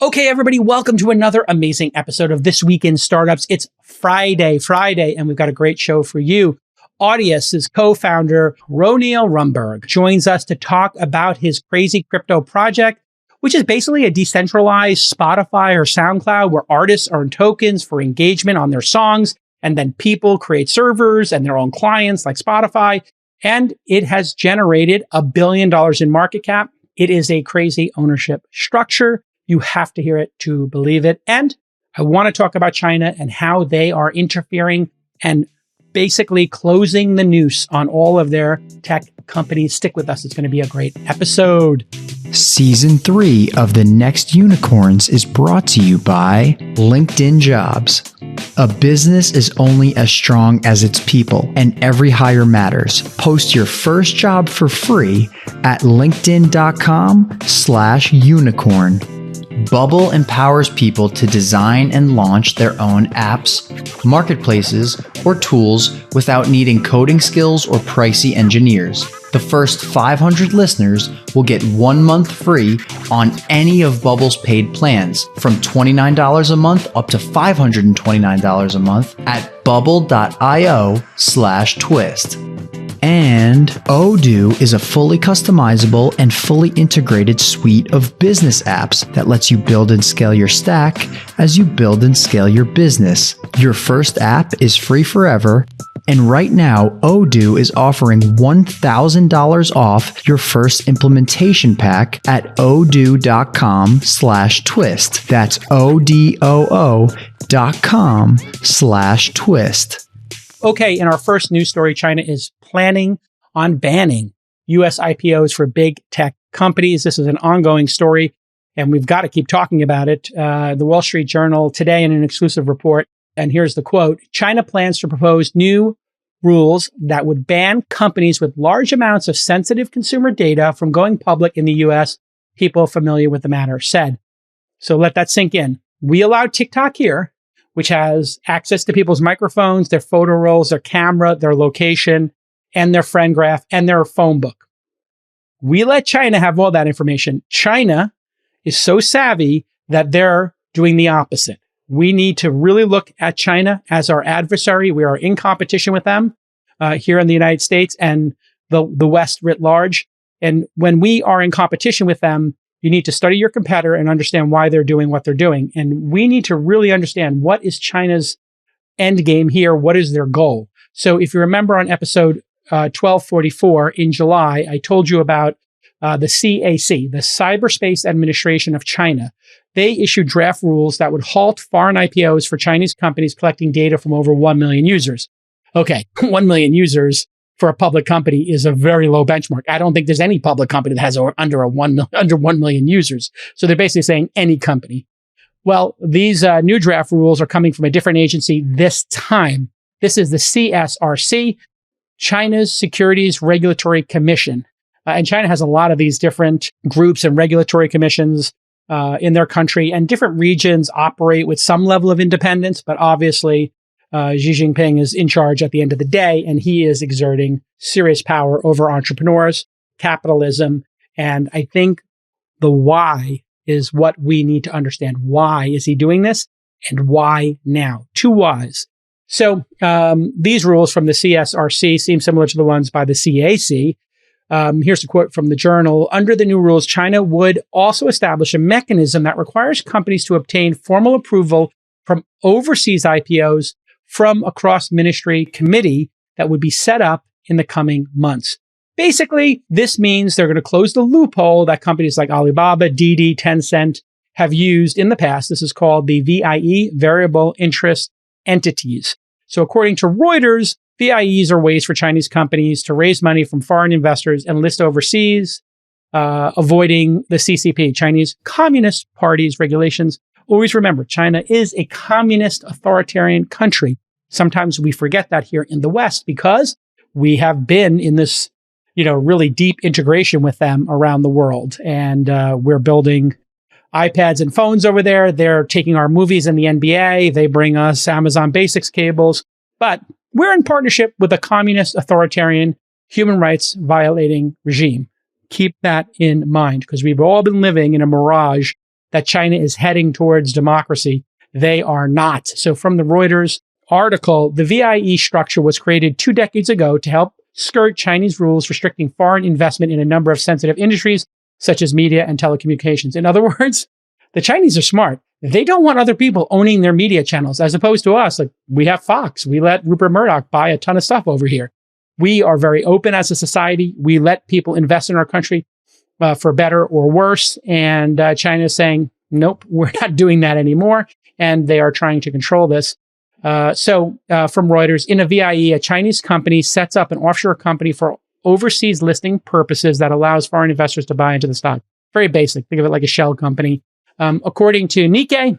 Okay, everybody, welcome to another amazing episode of This Week in Startups. It's Friday, and we've got a great show for you. Audius's co-founder, Roneil Rumburg, joins us to talk about his crazy crypto project, which is basically a decentralized Spotify or SoundCloud where artists earn tokens for engagement on their songs, and then people create servers and their own clients like Spotify. And it has generated $1 billion in market cap. It is a crazy ownership structure. You have to hear it to believe it. And I want to talk about China and how they are interfering and basically closing the noose on all of their tech companies. Stick with us. It's going to be a great episode. Season 3 of The Next Unicorns is brought to you by LinkedIn Jobs. A business is only as strong as its people, and every hire matters. Post your first job for free at linkedin.com/unicorn. Bubble empowers people to design and launch their own apps, marketplaces, or tools without needing coding skills or pricey engineers. The first 500 listeners will get 1 month free on any of Bubble's paid plans, from $29 a month up to $529 a month at bubble.io/twist. And Odoo is a fully customizable and fully integrated suite of business apps that lets you build and scale your stack as you build and scale your business. Your first app is free forever. And right now, Odoo is offering $1,000 off your first implementation pack at odoo.com/twist. That's odoo.com/twist. Okay, in our first news story, China is planning on banning U.S. IPOs for big tech companies. This is an ongoing story, and we've got to keep talking about it. The Wall Street Journal today in an exclusive report, and here's the quote: China plans to propose new rules that would ban companies with large amounts of sensitive consumer data from going public in the U.S., people familiar with the matter said. So let that sink in. We allow TikTok here, which has access to people's microphones, their photo rolls, their camera, their location, and their friend graph, and their phone book. We let China have all that information. China is so savvy that they're doing the opposite. We need to really look at China as our adversary. We are in competition with them here in the United States and the West writ large. And when we are in competition with them, you need to study your competitor and understand why they're doing what they're doing. And we need to really understand what is China's end game here. What is their goal? So if you remember on episode 1244 in July, I told you about the CAC, the Cyberspace Administration of China. They issued draft rules that would halt foreign IPOs for Chinese companies collecting data from over 1 million users. Okay, 1 million users for a public company is a very low benchmark. I don't think there's any public company that has under 1 million users. So they're basically saying any company. Well, these new draft rules are coming from a different agency this time. This is the CSRC, China's Securities Regulatory Commission. And China has a lot of these different groups and regulatory commissions in their country, and different regions operate with some level of independence, but obviously Xi Jinping is in charge at the end of the day, and he is exerting serious power over entrepreneurs, capitalism. And I think the why is what we need to understand. Why is he doing this, and why now? Two whys. So these rules from the CSRC seem similar to the ones by the CAC. Here's a quote from the journal. Under the new rules, China would also establish a mechanism that requires companies to obtain formal approval from overseas IPOs from a cross-ministry committee that would be set up in the coming months. Basically, this means they're going to close the loophole that companies like Alibaba, Didi, Tencent have used in the past. This is called the VIE, Variable Interest Entities. So according to Reuters, VIEs are ways for Chinese companies to raise money from foreign investors and list overseas, avoiding the CCP, Chinese Communist Party's regulations. Always remember, China is a communist authoritarian country. Sometimes we forget that here in the West because we have been in this, really deep integration with them around the world. And we're building iPads and phones over there. They're taking our movies in the NBA. They bring us Amazon Basics cables. But we're in partnership with a communist authoritarian human rights violating regime. Keep that in mind because we've all been living in a mirage that China is heading towards democracy. They are not. So from the Reuters article, the VIE structure was created 2 decades ago to help skirt Chinese rules restricting foreign investment in a number of sensitive industries, such as media and telecommunications. In other words, the Chinese are smart. They don't want other people owning their media channels, as opposed to us. Like, we have Fox. We let Rupert Murdoch buy a ton of stuff over here. We are very open as a society. We let people invest in our country for better or worse. And China is saying, nope, we're not doing that anymore. And they are trying to control this. So from Reuters, in a VIE, a Chinese company sets up an offshore company for overseas listing purposes that allows foreign investors to buy into the stock. Very basic. Think of it like a shell company. According to Nikkei,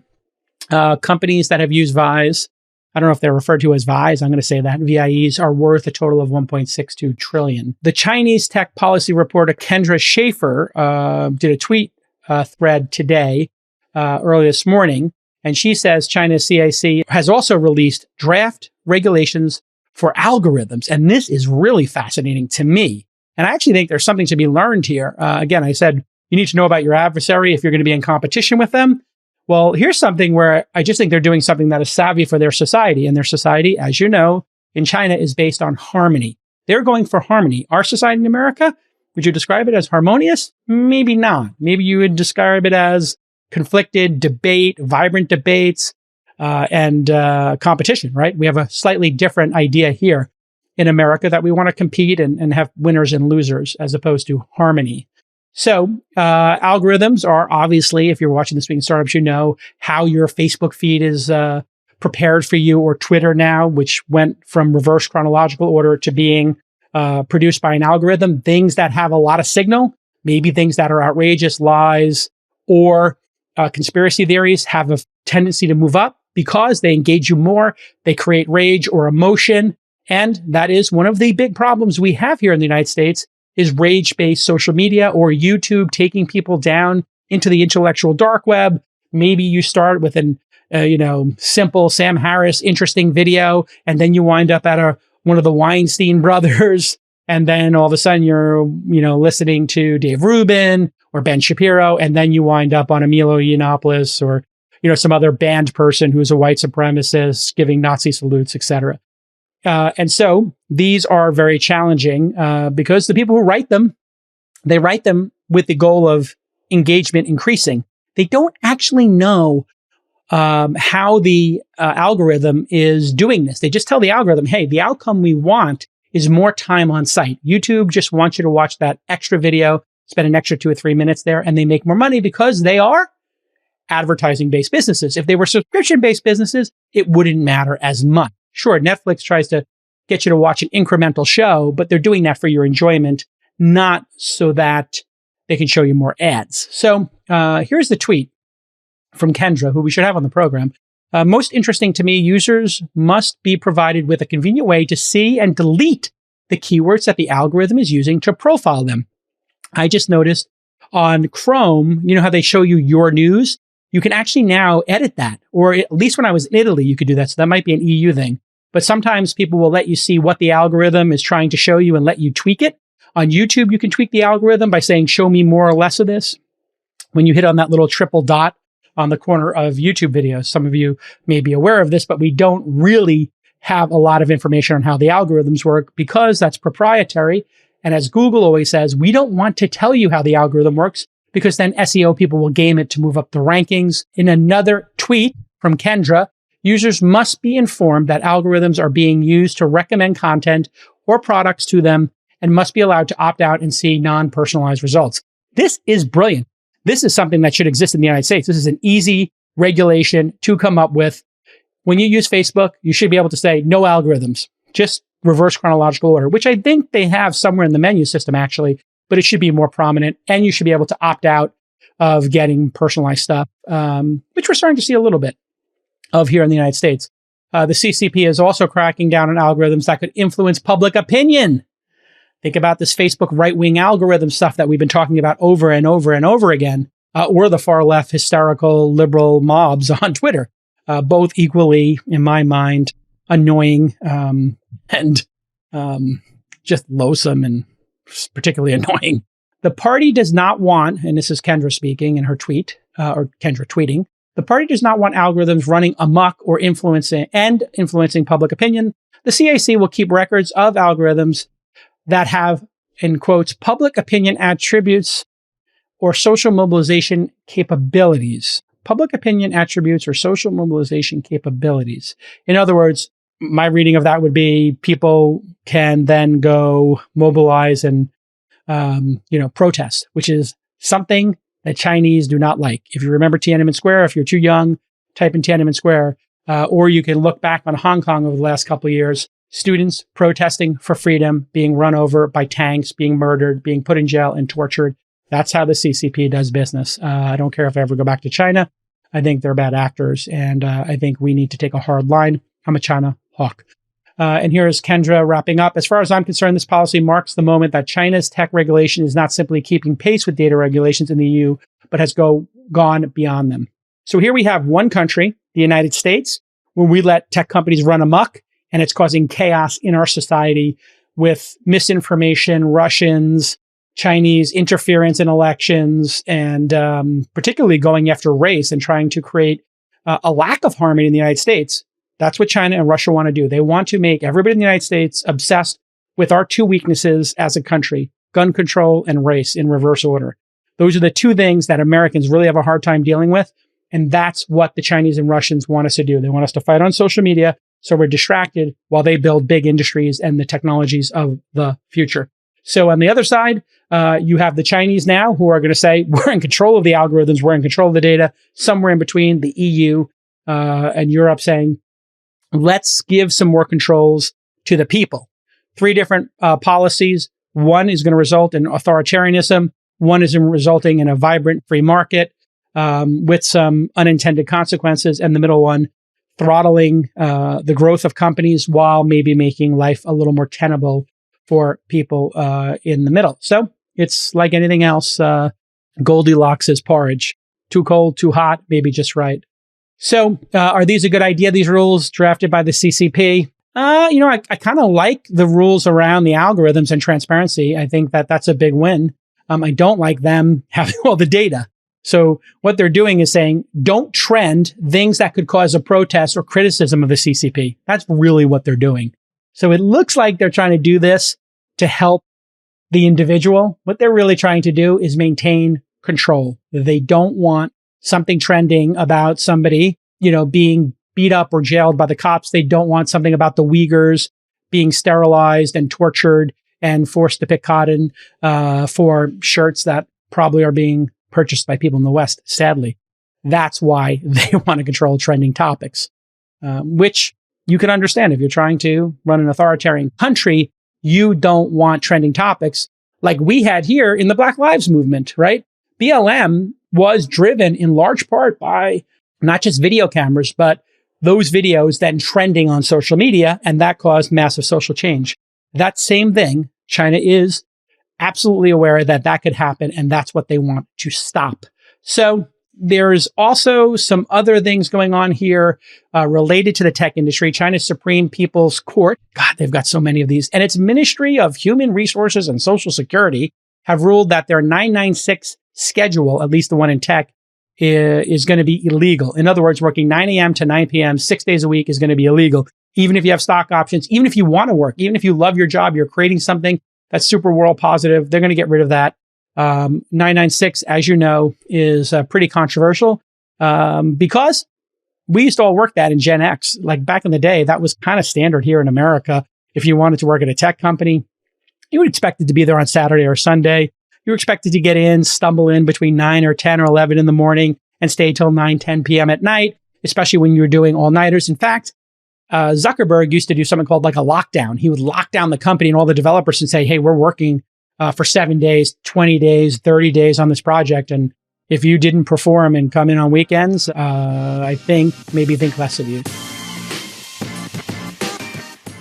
companies that have used VIEs, I don't know if they're referred to as VIEs, I'm going to say that, VIEs are worth a total of 1.62 trillion. The Chinese tech policy reporter Kendra Schaefer did a tweet thread today, early this morning, and she says China's CAC has also released draft regulations for algorithms. And this is really fascinating to me. And I actually think there's something to be learned here. Again, I said, you need to know about your adversary if you're going to be in competition with them. Well, here's something where I just think they're doing something that is savvy for their society. And their society, as you know, in China is based on harmony. They're going for harmony. Our society in America, would you describe it as harmonious? Maybe not. Maybe you would describe it as conflicted debate, vibrant debates, and competition, right? We have a slightly different idea here in America that we want to compete and have winners and losers as opposed to harmony. So algorithms are obviously, if you're watching This Week in Startups, you know how your Facebook feed is prepared for you, or Twitter now, which went from reverse chronological order to being produced by an algorithm. Things that have a lot of signal, maybe things that are outrageous, lies, or conspiracy theories have a tendency to move up because they engage you more. They create rage or emotion. And that is one of the big problems we have here in the United States, is rage-based social media or YouTube taking people down into the intellectual dark web. Maybe you start with an, simple Sam Harris interesting video, and then you wind up at one of the Weinstein brothers, and then all of a sudden you're, listening to Dave Rubin or Ben Shapiro, and then you wind up on Emilio Yiannopoulos or, some other banned person who's a white supremacist giving Nazi salutes, etc. And so these are very challenging because the people who write them, they write them with the goal of engagement increasing. They don't actually know how the algorithm is doing this. They just tell the algorithm, hey, the outcome we want is more time on site. YouTube just wants you to watch that extra video, spend an extra 2 or 3 minutes there, and they make more money because they are advertising-based businesses. If they were subscription-based businesses, it wouldn't matter as much. Sure, Netflix tries to get you to watch an incremental show, but they're doing that for your enjoyment, not so that they can show you more ads. So here's the tweet from Kendra, who we should have on the program. Most interesting to me, users must be provided with a convenient way to see and delete the keywords that the algorithm is using to profile them. I just noticed on Chrome, you know how they show you your news? You can actually now edit that, or at least when I was in Italy, you could do that. So that might be an EU thing. But sometimes people will let you see what the algorithm is trying to show you and let you tweak it. On YouTube, you can tweak the algorithm by saying, show me more or less of this. When you hit on that little triple dot on the corner of YouTube videos, some of you may be aware of this, but we don't really have a lot of information on how the algorithms work because that's proprietary. And as Google always says, we don't want to tell you how the algorithm works because then SEO people will game it to move up the rankings. In another tweet from Kendra, users must be informed that algorithms are being used to recommend content or products to them and must be allowed to opt out and see non-personalized results. This is brilliant. This is something that should exist in the United States. This is an easy regulation to come up with. When you use Facebook, you should be able to say no algorithms, just reverse chronological order, which I think they have somewhere in the menu system actually, but it should be more prominent, and you should be able to opt out of getting personalized stuff, which we're starting to see a little bit of here in the United States. The CCP is also cracking down on algorithms that could influence public opinion. Think about this Facebook right-wing algorithm stuff that we've been talking about over and over and over again, or the far-left hysterical liberal mobs on Twitter, both equally, in my mind, annoying and just loathsome and particularly annoying. The party does not want, and this is Kendra speaking in her tweet, or Kendra tweeting, the party does not want algorithms running amok or influencing public opinion. The CAC will keep records of algorithms that have, in quotes, public opinion attributes or social mobilization capabilities. Public opinion attributes or social mobilization capabilities. In other words, my reading of that would be people can then go mobilize and, protest, which is something that Chinese do not like. If you remember Tiananmen Square, if you're too young, type in Tiananmen Square, or you can look back on Hong Kong over the last couple of years, students protesting for freedom, being run over by tanks, being murdered, being put in jail and tortured. That's how the CCP does business. I don't care if I ever go back to China. I think they're bad actors, and I think we need to take a hard line. I'm a China hawk. And here's Kendra wrapping up. As far as I'm concerned, this policy marks the moment that China's tech regulation is not simply keeping pace with data regulations in the EU, but has gone beyond them. So here we have one country, the United States, where we let tech companies run amok, and it's causing chaos in our society with misinformation, Russians, Chinese interference in elections, and particularly going after race and trying to create a lack of harmony in the United States. That's what China and Russia want to do. They want to make everybody in the United States obsessed with our two weaknesses as a country, gun control and race in reverse order. Those are the two things that Americans really have a hard time dealing with. And that's what the Chinese and Russians want us to do. They want us to fight on social media so we're distracted while they build big industries and the technologies of the future. So on the other side, you have the Chinese now who are going to say, we're in control of the algorithms, we're in control of the data. Somewhere in between, the EU and Europe saying, let's give some more controls to the people. Three different policies. One is going to result in authoritarianism. One is resulting in a vibrant free market with some unintended consequences. And the middle one, throttling the growth of companies while maybe making life a little more tenable for people in the middle. So it's like anything else. Goldilocks is porridge. Too cold, too hot, maybe just right. So are these a good idea, these rules drafted by the CCP? I kind of like the rules around the algorithms and transparency. I think that that's a big win. I don't like them having all the data. So what they're doing is saying, don't trend things that could cause a protest or criticism of the CCP. That's really what they're doing. So it looks like they're trying to do this to help the individual. What they're really trying to do is maintain control. They don't want something trending about somebody, being beat up or jailed by the cops. They don't want something about the Uyghurs being sterilized and tortured and forced to pick cotton for shirts that probably are being purchased by people in the West, sadly. That's why they want to control trending topics, which you can understand. If you're trying to run an authoritarian country, you don't want trending topics like we had here in the Black Lives Movement, right? BLM was driven in large part by not just video cameras, but those videos then trending on social media, and that caused massive social change. That same thing, China is absolutely aware that that could happen, and that's what they want to stop. So there's also some other things going on here related to the tech industry. China's Supreme People's Court, God, they've got so many of these, and its Ministry of Human Resources and Social Security have ruled that their 996 schedule, at least the one in tech, is going to be illegal. In other words, working 9 a.m. to 9 p.m. 6 days a week is going to be illegal. Even if you have stock options, even if you want to work, even if you love your job, you're creating something that's super world positive, they're going to get rid of that. 996, as you know, is pretty controversial because we used to all work that in Gen X. Like back in the day, that was kind of standard here in America. If you wanted to work at a tech company, you would expect it to be there on Saturday or Sunday. You were expected to get in, stumble in between 9 or 10 or 11 in the morning and stay till 9, 10 p.m. at night, especially when you were doing all-nighters. In fact, Zuckerberg used to do something called like a lockdown. He would lock down the company and all the developers and say, hey, we're working for 7 days, 20 days, 30 days on this project. And if you didn't perform and come in on weekends, I think maybe think less of you.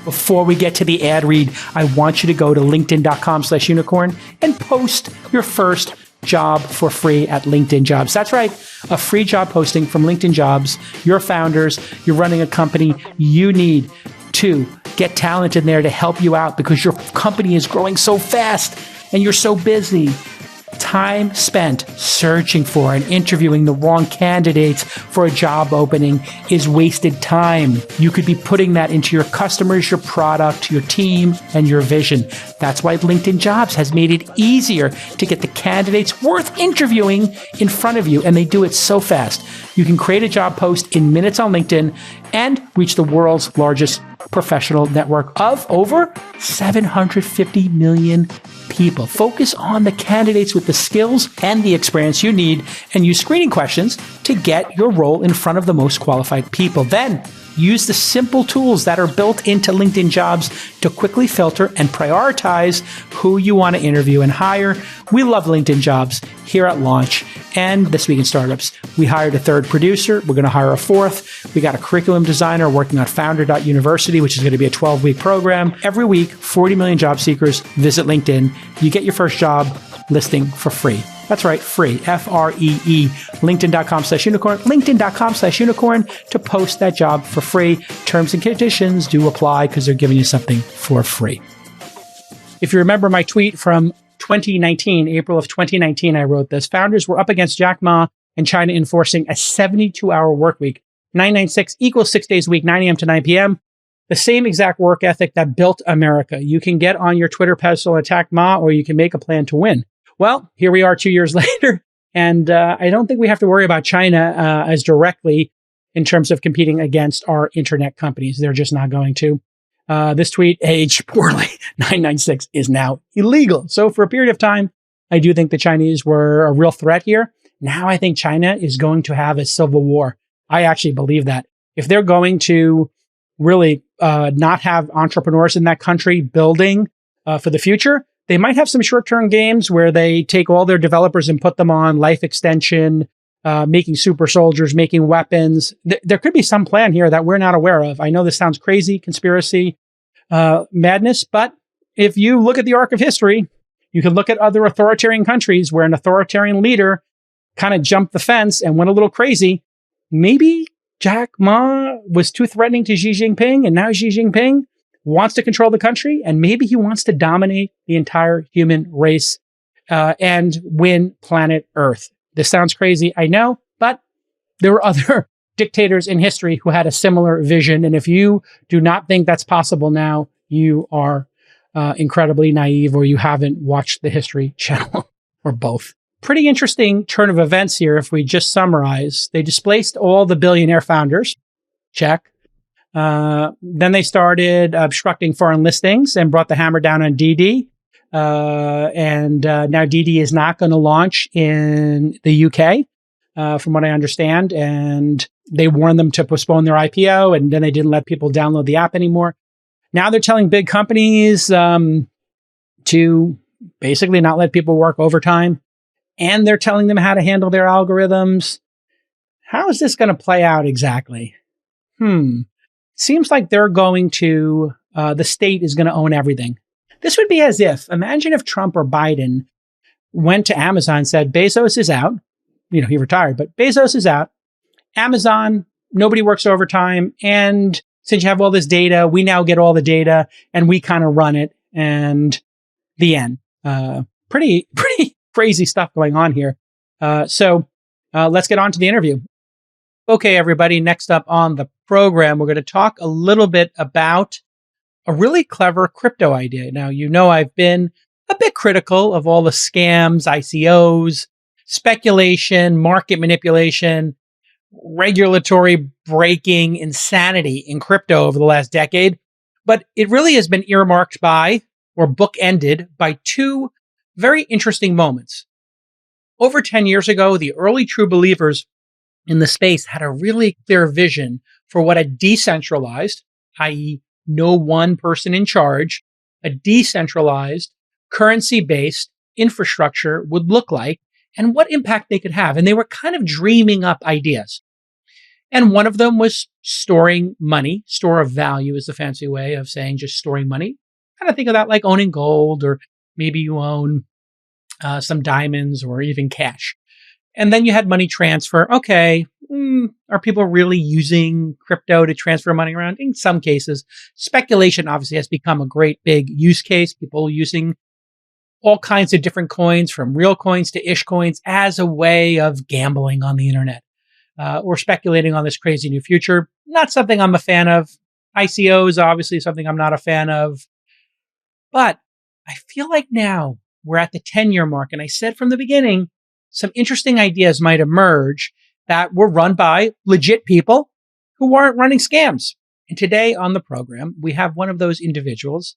Before we get to the ad read, I want you to go to linkedin.com/unicorn and post your first job for free at LinkedIn Jobs. That's right. A free job posting from LinkedIn Jobs. You're founders. You're running a company. You need to get talent in there to help you out because your company is growing so fast and you're so busy. Time spent searching for and interviewing the wrong candidates for a job opening is wasted time. You could be putting that into your customers, your product, your team, and your vision. That's why LinkedIn Jobs has made it easier to get the candidates worth interviewing in front of you, and they do it so fast. You can create a job post in minutes on LinkedIn and reach the world's largest professional network of over 750 million people. Focus on the candidates with the skills and the experience you need and use screening questions to get your role in front of the most qualified people. Then use the simple tools that are built into LinkedIn Jobs to quickly filter and prioritize who you want to interview and hire. We love LinkedIn Jobs here at Launch and This Week in Startups. We hired a third producer. We're going to hire a fourth. We got a curriculum designer working on Founder.University, which is going to be a 12-week program. Every week, 40 million job seekers visit LinkedIn. You get your first job listing for free. That's right, free. Free. LinkedIn.com/unicorn. LinkedIn.com/unicorn to post that job for free. Terms and conditions do apply because they're giving you something for free. If you remember my tweet from 2019, April of 2019, I wrote this. Founders were up against Jack Ma and China enforcing a 72-hour work week. 996 equals 6 days a week, 9 a.m. to 9 p.m. The same exact work ethic that built America. You can get on your Twitter pedestal and attack Ma, or you can make a plan to win. Well, here we are 2 years later, and I don't think we have to worry about China as directly in terms of competing against our internet companies. They're just not going to. This tweet, aged poorly, 996, is now illegal. So for a period of time, I do think the Chinese were a real threat here. Now I think China is going to have a civil war. I actually believe that. If they're going to really not have entrepreneurs in that country building for the future, they might have some short-term games where they take all their developers and put them on life extension, making super soldiers, making weapons. There could be some plan here that we're not aware of. I know this sounds crazy, conspiracy, madness, but if you look at the arc of history, you can look at other authoritarian countries where an authoritarian leader kind of jumped the fence and went a little crazy. Maybe Jack Ma was too threatening to Xi Jinping, and now Xi Jinping wants to control the country, and maybe he wants to dominate the entire human race and win planet Earth. This sounds crazy, I know, but there were other dictators in history who had a similar vision. And if you do not think that's possible now, you are incredibly naive, or you haven't watched the History Channel, or both. Pretty interesting turn of events here. If we just summarize, they displaced all the billionaire founders. Check. Then they started obstructing foreign listings and brought the hammer down on DD. And now DD is not going to launch in the UK, from what I understand. And they warned them to postpone their IPO, and then they didn't let people download the app anymore. Now they're telling big companies to basically not let people work overtime. And they're telling them how to handle their algorithms. How is this going to play out exactly? Seems like they're going to, the state is going to own everything. This would be as if, imagine if Trump or Biden went to Amazon and said, Bezos is out. You know, he retired, but Bezos is out. Amazon, nobody works overtime. And since you have all this data, we now get all the data and we kind of run it. And the end. Pretty crazy stuff going on here. So let's get on to the interview. Okay, everybody, next up on the program, we're going to talk a little bit about a really clever crypto idea. Now, you know, I've been a bit critical of all the scams, ICOs, speculation, market manipulation, regulatory breaking insanity in crypto over the last decade. But it really has been earmarked by, or bookended by, two very interesting moments. Over 10 years ago, the early true believers in the space had a really clear vision for what a decentralized, i.e., no one person in charge, a decentralized, currency-based infrastructure would look like and what impact they could have. And they were kind of dreaming up ideas. And one of them was storing money. Store of value is the fancy way of saying just storing money. Kind of think of that like owning gold, or maybe you own some diamonds or even cash. And then you had money transfer. Okay, are people really using crypto to transfer money around? In some cases. Speculation obviously has become a great big use case. People using all kinds of different coins, from real coins to ish coins, as a way of gambling on the internet or speculating on this crazy new future. Not something I'm a fan of. ICO is obviously something I'm not a fan of. But I feel like now we're at the 10-year mark. And I said from the beginning, some interesting ideas might emerge that were run by legit people who aren't running scams. And today on the program, we have one of those individuals.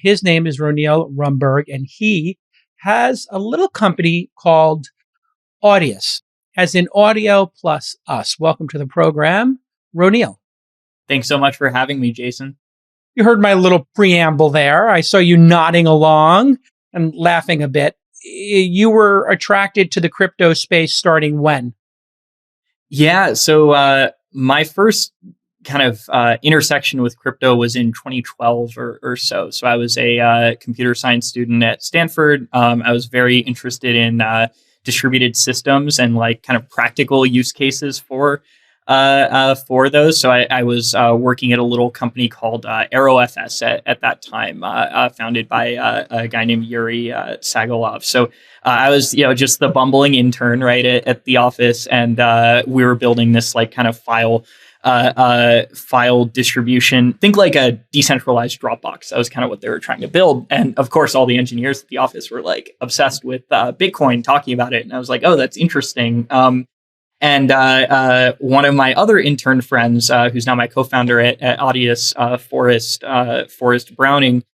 His name is Roneil Rumburg, and he has a little company called Audius, as in audio plus us. Welcome to the program, Roneil. Thanks so much for having me, Jason. You heard my little preamble there. I saw you nodding along and laughing a bit. You were attracted to the crypto space starting when? Yeah, so my first kind of intersection with crypto was in 2012 or so. So I was a computer science student at Stanford. I was very interested in distributed systems and like kind of practical use cases for those. So I was working at a little company called AeroFS at that time, founded by a guy named Yuri Sagalov. So I was, just the bumbling intern, right, at the office, and we were building this like kind of file distribution. Think like a decentralized Dropbox. That was kind of what they were trying to build. And of course, all the engineers at the office were like obsessed with Bitcoin, talking about it. And I was like, oh, that's interesting. And one of my other intern friends, who's now my co-founder at Audius, Forrest Browning,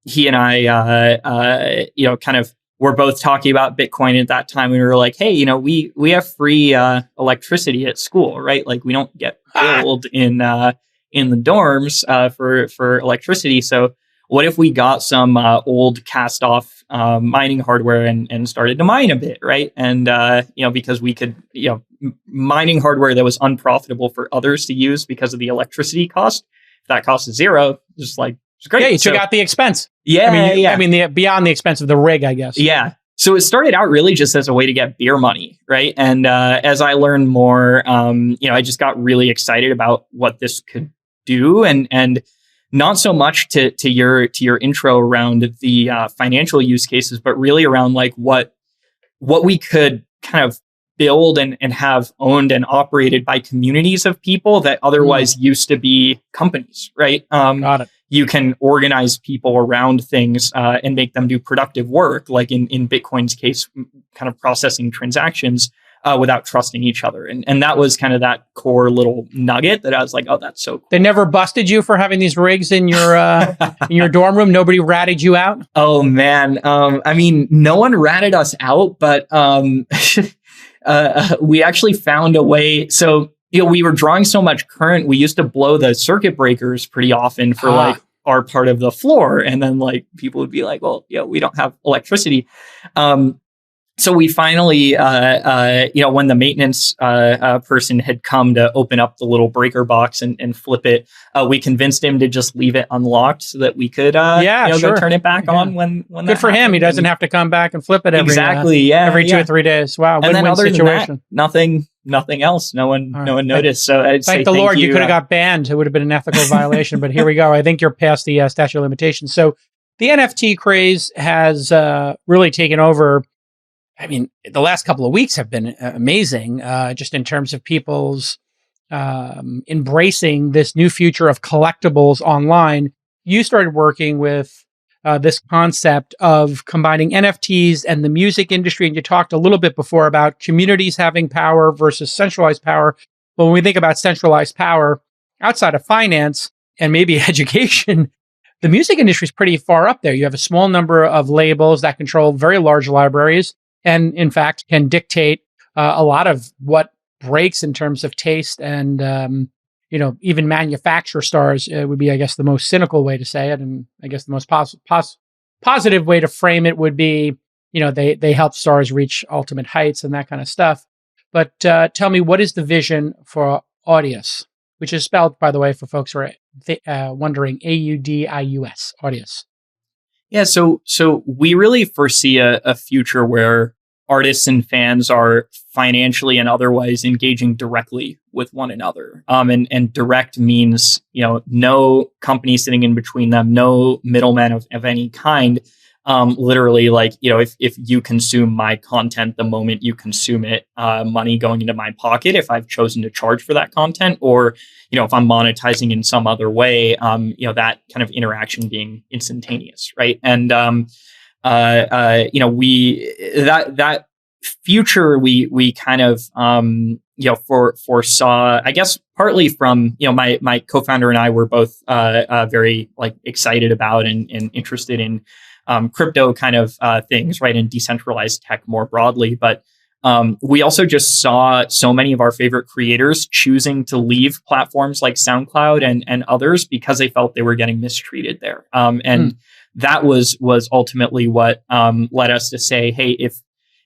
he and I, kind of were both talking about Bitcoin at that time. We were like, hey, we have free electricity at school, right? Like we don't get billed in the dorms for electricity. So what if we got some old cast off mining hardware and started to mine a bit, right? And because we could, mining hardware that was unprofitable for others to use because of the electricity cost. If that cost is zero, just like it's great. Yeah, you took out the expense. Yeah, I mean, beyond the expense of the rig, I guess. Yeah. So it started out really just as a way to get beer money, right? And as I learned more, I just got really excited about what this could do, and not so much to your intro around the financial use cases, but really around like what we could kind of build and have owned and operated by communities of people that otherwise used to be companies, right? Got it. You can organize people around things and make them do productive work, like in Bitcoin's case, kind of processing transactions without trusting each other. And that was kind of that core little nugget that I was like, oh, that's so cool. They never busted you for having these rigs in your in your dorm room? Nobody ratted you out? Oh, man. I mean, no one ratted us out, but we actually found a way. So, we were drawing so much current, we used to blow the circuit breakers pretty often for like our part of the floor. And then like people would be like, well, we don't have electricity. So we finally, when the maintenance person had come to open up the little breaker box and flip it, we convinced him to just leave it unlocked so that we could go turn it back on when Good for him. He doesn't have to come back and flip it every 2 or 3 days. Wow, and then win-win other situation. Than that, nothing else. No one noticed. So I'd thank the Lord you could have got banned. It would have been an ethical violation. But here we go. I think you're past the statute of limitations. So the NFT craze has really taken over. I mean, the last couple of weeks have been amazing, just in terms of people's embracing this new future of collectibles online. You started working with this concept of combining NFTs and the music industry, and you talked a little bit before about communities having power versus centralized power. But when we think about centralized power outside of finance and maybe education, the music industry is pretty far up there. You have a small number of labels that control very large libraries, and in fact can dictate a lot of what breaks in terms of taste and even manufacture stars would be, I guess, the most cynical way to say it, and I guess the most positive way to frame it would be, they help stars reach ultimate heights and that kind of stuff. But tell me, what is the vision for Audius, which is spelled, by the way, for folks who are wondering, Audius, Audius. Yeah, so we really foresee a future where artists and fans are financially and otherwise engaging directly with one another. And direct means, no company sitting in between them, no middleman of any kind. literally like, if you consume my content the moment you consume it, money going into my pocket if I've chosen to charge for that content, or, if I'm monetizing in some other way, that kind of interaction being instantaneous. Right. And, that future, we kind of, foresaw, I guess, partly from, my co-founder and I were both, very like excited about and interested in, crypto kind of, things, right. And decentralized tech more broadly. But, we also just saw so many of our favorite creators choosing to leave platforms like SoundCloud and others because they felt they were getting mistreated there. That was ultimately what, led us to say, hey,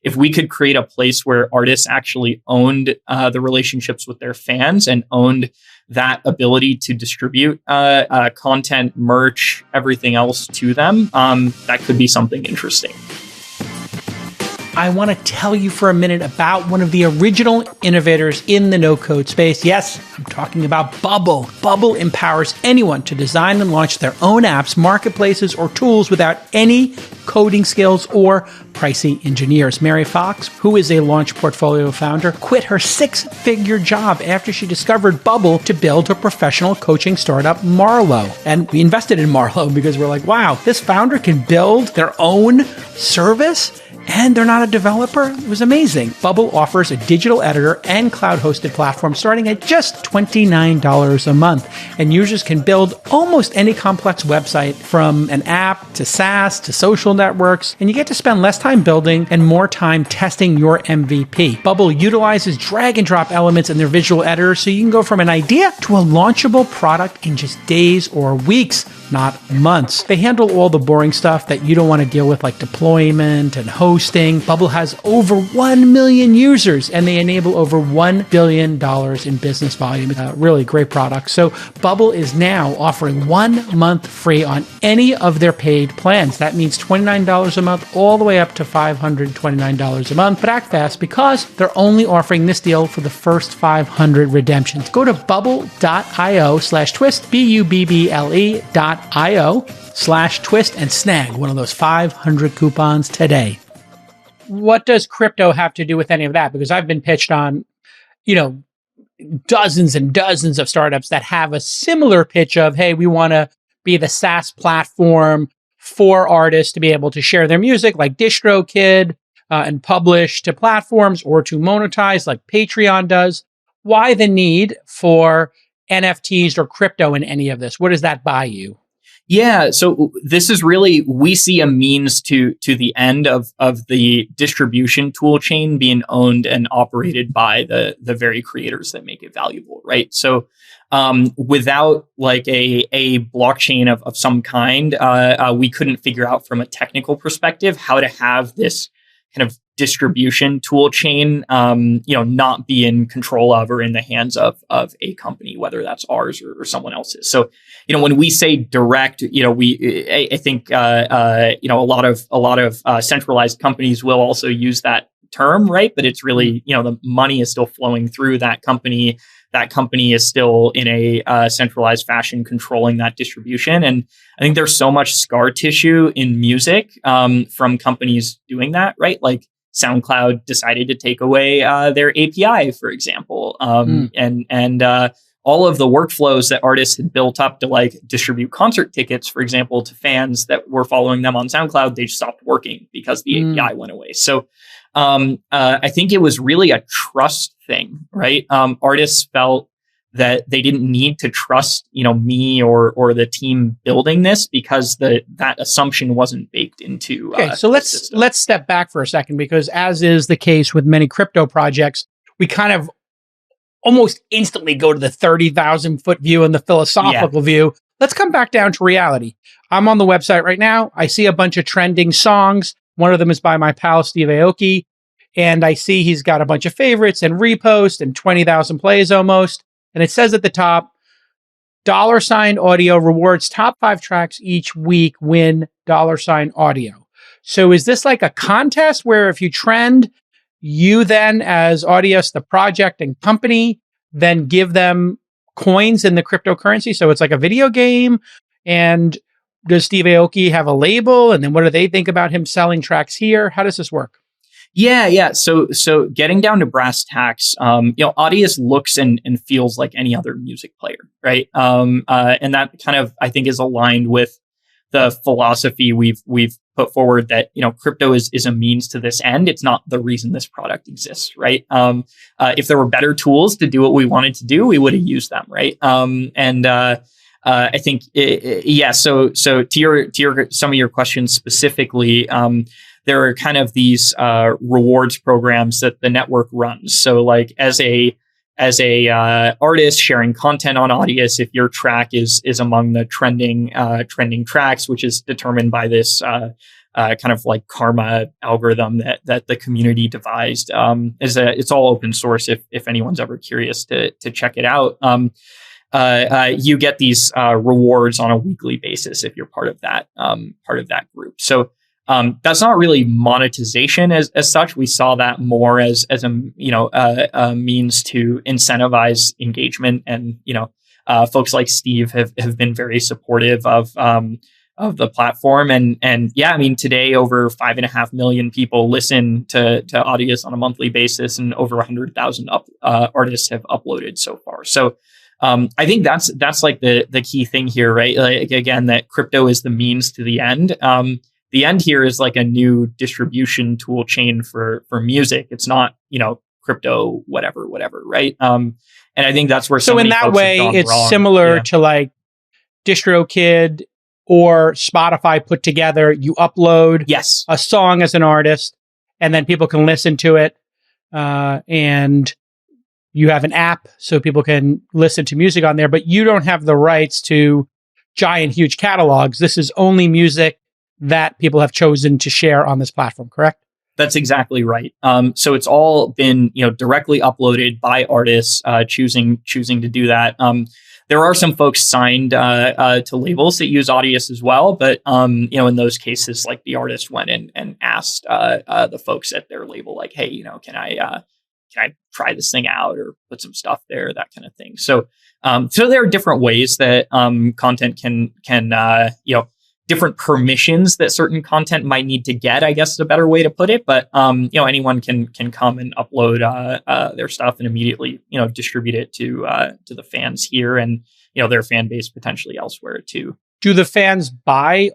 if we could create a place where artists actually owned the relationships with their fans and owned that ability to distribute content, merch, everything else to them, that could be something interesting. I want to tell you for a minute about one of the original innovators in the no-code space. Yes, I'm talking about Bubble. Bubble empowers anyone to design and launch their own apps, marketplaces, or tools without any coding skills or pricey engineers. Mary Fox, who is a Launch Portfolio founder, quit her six-figure job after she discovered Bubble to build her professional coaching startup, Marlowe. And we invested in Marlowe because we're like, wow, this founder can build their own service and they're not a developer? It was amazing. Bubble offers a digital editor and cloud-hosted platform starting at just $29 a month. And users can build almost any complex website, from an app to SaaS to social networks. And you get to spend less time building and more time testing your MVP. Bubble utilizes drag and drop elements in their visual editor, so you can go from an idea to a launchable product in just days or weeks, not months. They handle all the boring stuff that you don't want to deal with, like deployment and hosting. Bubble has over 1 million users, and they enable over $1 billion in business volume. Really great product. So Bubble is now offering 1 month free on any of their paid plans. That means $29 a month all the way up to $529 a month. But act fast, because they're only offering this deal for the first 500 redemptions. Go to bubble.io/twist, bubble.io/twist, and snag one of those 500 coupons today. What does crypto have to do with any of that? Because I've been pitched on, dozens and dozens of startups that have a similar pitch of, hey, we want to be the SaaS platform for artists to be able to share their music, like DistroKid, and publish to platforms or to monetize like Patreon does. Why the need for NFTs or crypto in any of this? What does that buy you? Yeah, so this is really, we see a means to the end of the distribution tool chain being owned and operated by the very creators that make it valuable, right? So without like a blockchain of some kind, we couldn't figure out from a technical perspective how to have this kind of distribution tool chain, not be in control of or in the hands of a company, whether that's ours or someone else's. So, when we say direct, I think, a lot of centralized companies will also use that term, right? But it's really, the money is still flowing through that company. That company is still in a centralized fashion controlling that distribution. And I think there's so much scar tissue in music from companies doing that, right? Like SoundCloud decided to take away their API, for example, and all of the workflows that artists had built up to like distribute concert tickets, for example, to fans that were following them on SoundCloud, they just stopped working because the API went away. So I think it was really a trust thing, right? Artists felt that they didn't need to trust, me or the team building this because that assumption wasn't baked into. Okay, so let's step back for a second, because as is the case with many crypto projects, we kind of almost instantly go to the 30,000 foot view and the philosophical view. Let's come back down to reality. I'm on the website right now. I see a bunch of trending songs. One of them is by my pal, Steve Aoki. And I see he's got a bunch of favorites and reposts and 20,000 plays almost. And it says at the top, $Audio rewards top 5 tracks each week win $Audio. So is this like a contest where if you trend, you then as Audius, the project and company, then give them coins in the cryptocurrency? So it's like a video game. And does Steve Aoki have a label? And then what do they think about him selling tracks here? How does this work? Yeah. So getting down to brass tacks, Audius looks and feels like any other music player, right? And that kind of, I think, is aligned with the philosophy we've put forward that, crypto is a means to this end. It's not the reason this product exists, right? If there were better tools to do what we wanted to do, we would have used them, right? I think, So to your some of your questions specifically, there are kind of these rewards programs that the network runs. So, like as a artist sharing content on Audius, if your track is among the trending tracks, which is determined by this kind of like karma algorithm that the community devised, it's all open source. If anyone's ever curious to check it out. You get these rewards on a weekly basis if you're part of that group. So that's not really monetization as such. We saw that more as a means to incentivize engagement, and folks like Steve have been very supportive of the platform. And yeah, I mean, today over 5.5 million people listen to Audius on a monthly basis, and over 100,000 artists have uploaded so far. So I think that's like the key thing here, right? Like, again, that crypto is the means to the end. The end here is like a new distribution tool chain for music. It's not, crypto, whatever, right? And I think that's where so in that way, it's wrong. Similar to like DistroKid or Spotify put together. You upload a song as an artist, and then people can listen to it, and you have an app so people can listen to music on there, but you don't have the rights to giant, huge catalogs. This is only music that people have chosen to share on this platform, correct? That's exactly right. So it's all been, directly uploaded by artists choosing to do that. There are some folks signed to labels that use Audius as well, but in those cases, like the artist went in and asked the folks at their label, like, hey, can I try this thing out or put some stuff there, that kind of thing. So there are different ways that content can different permissions that certain content might need to get, I guess is a better way to put it. But, anyone can come and upload their stuff and immediately, distribute it to the fans here and, their fan base potentially elsewhere too. Do the fans buy,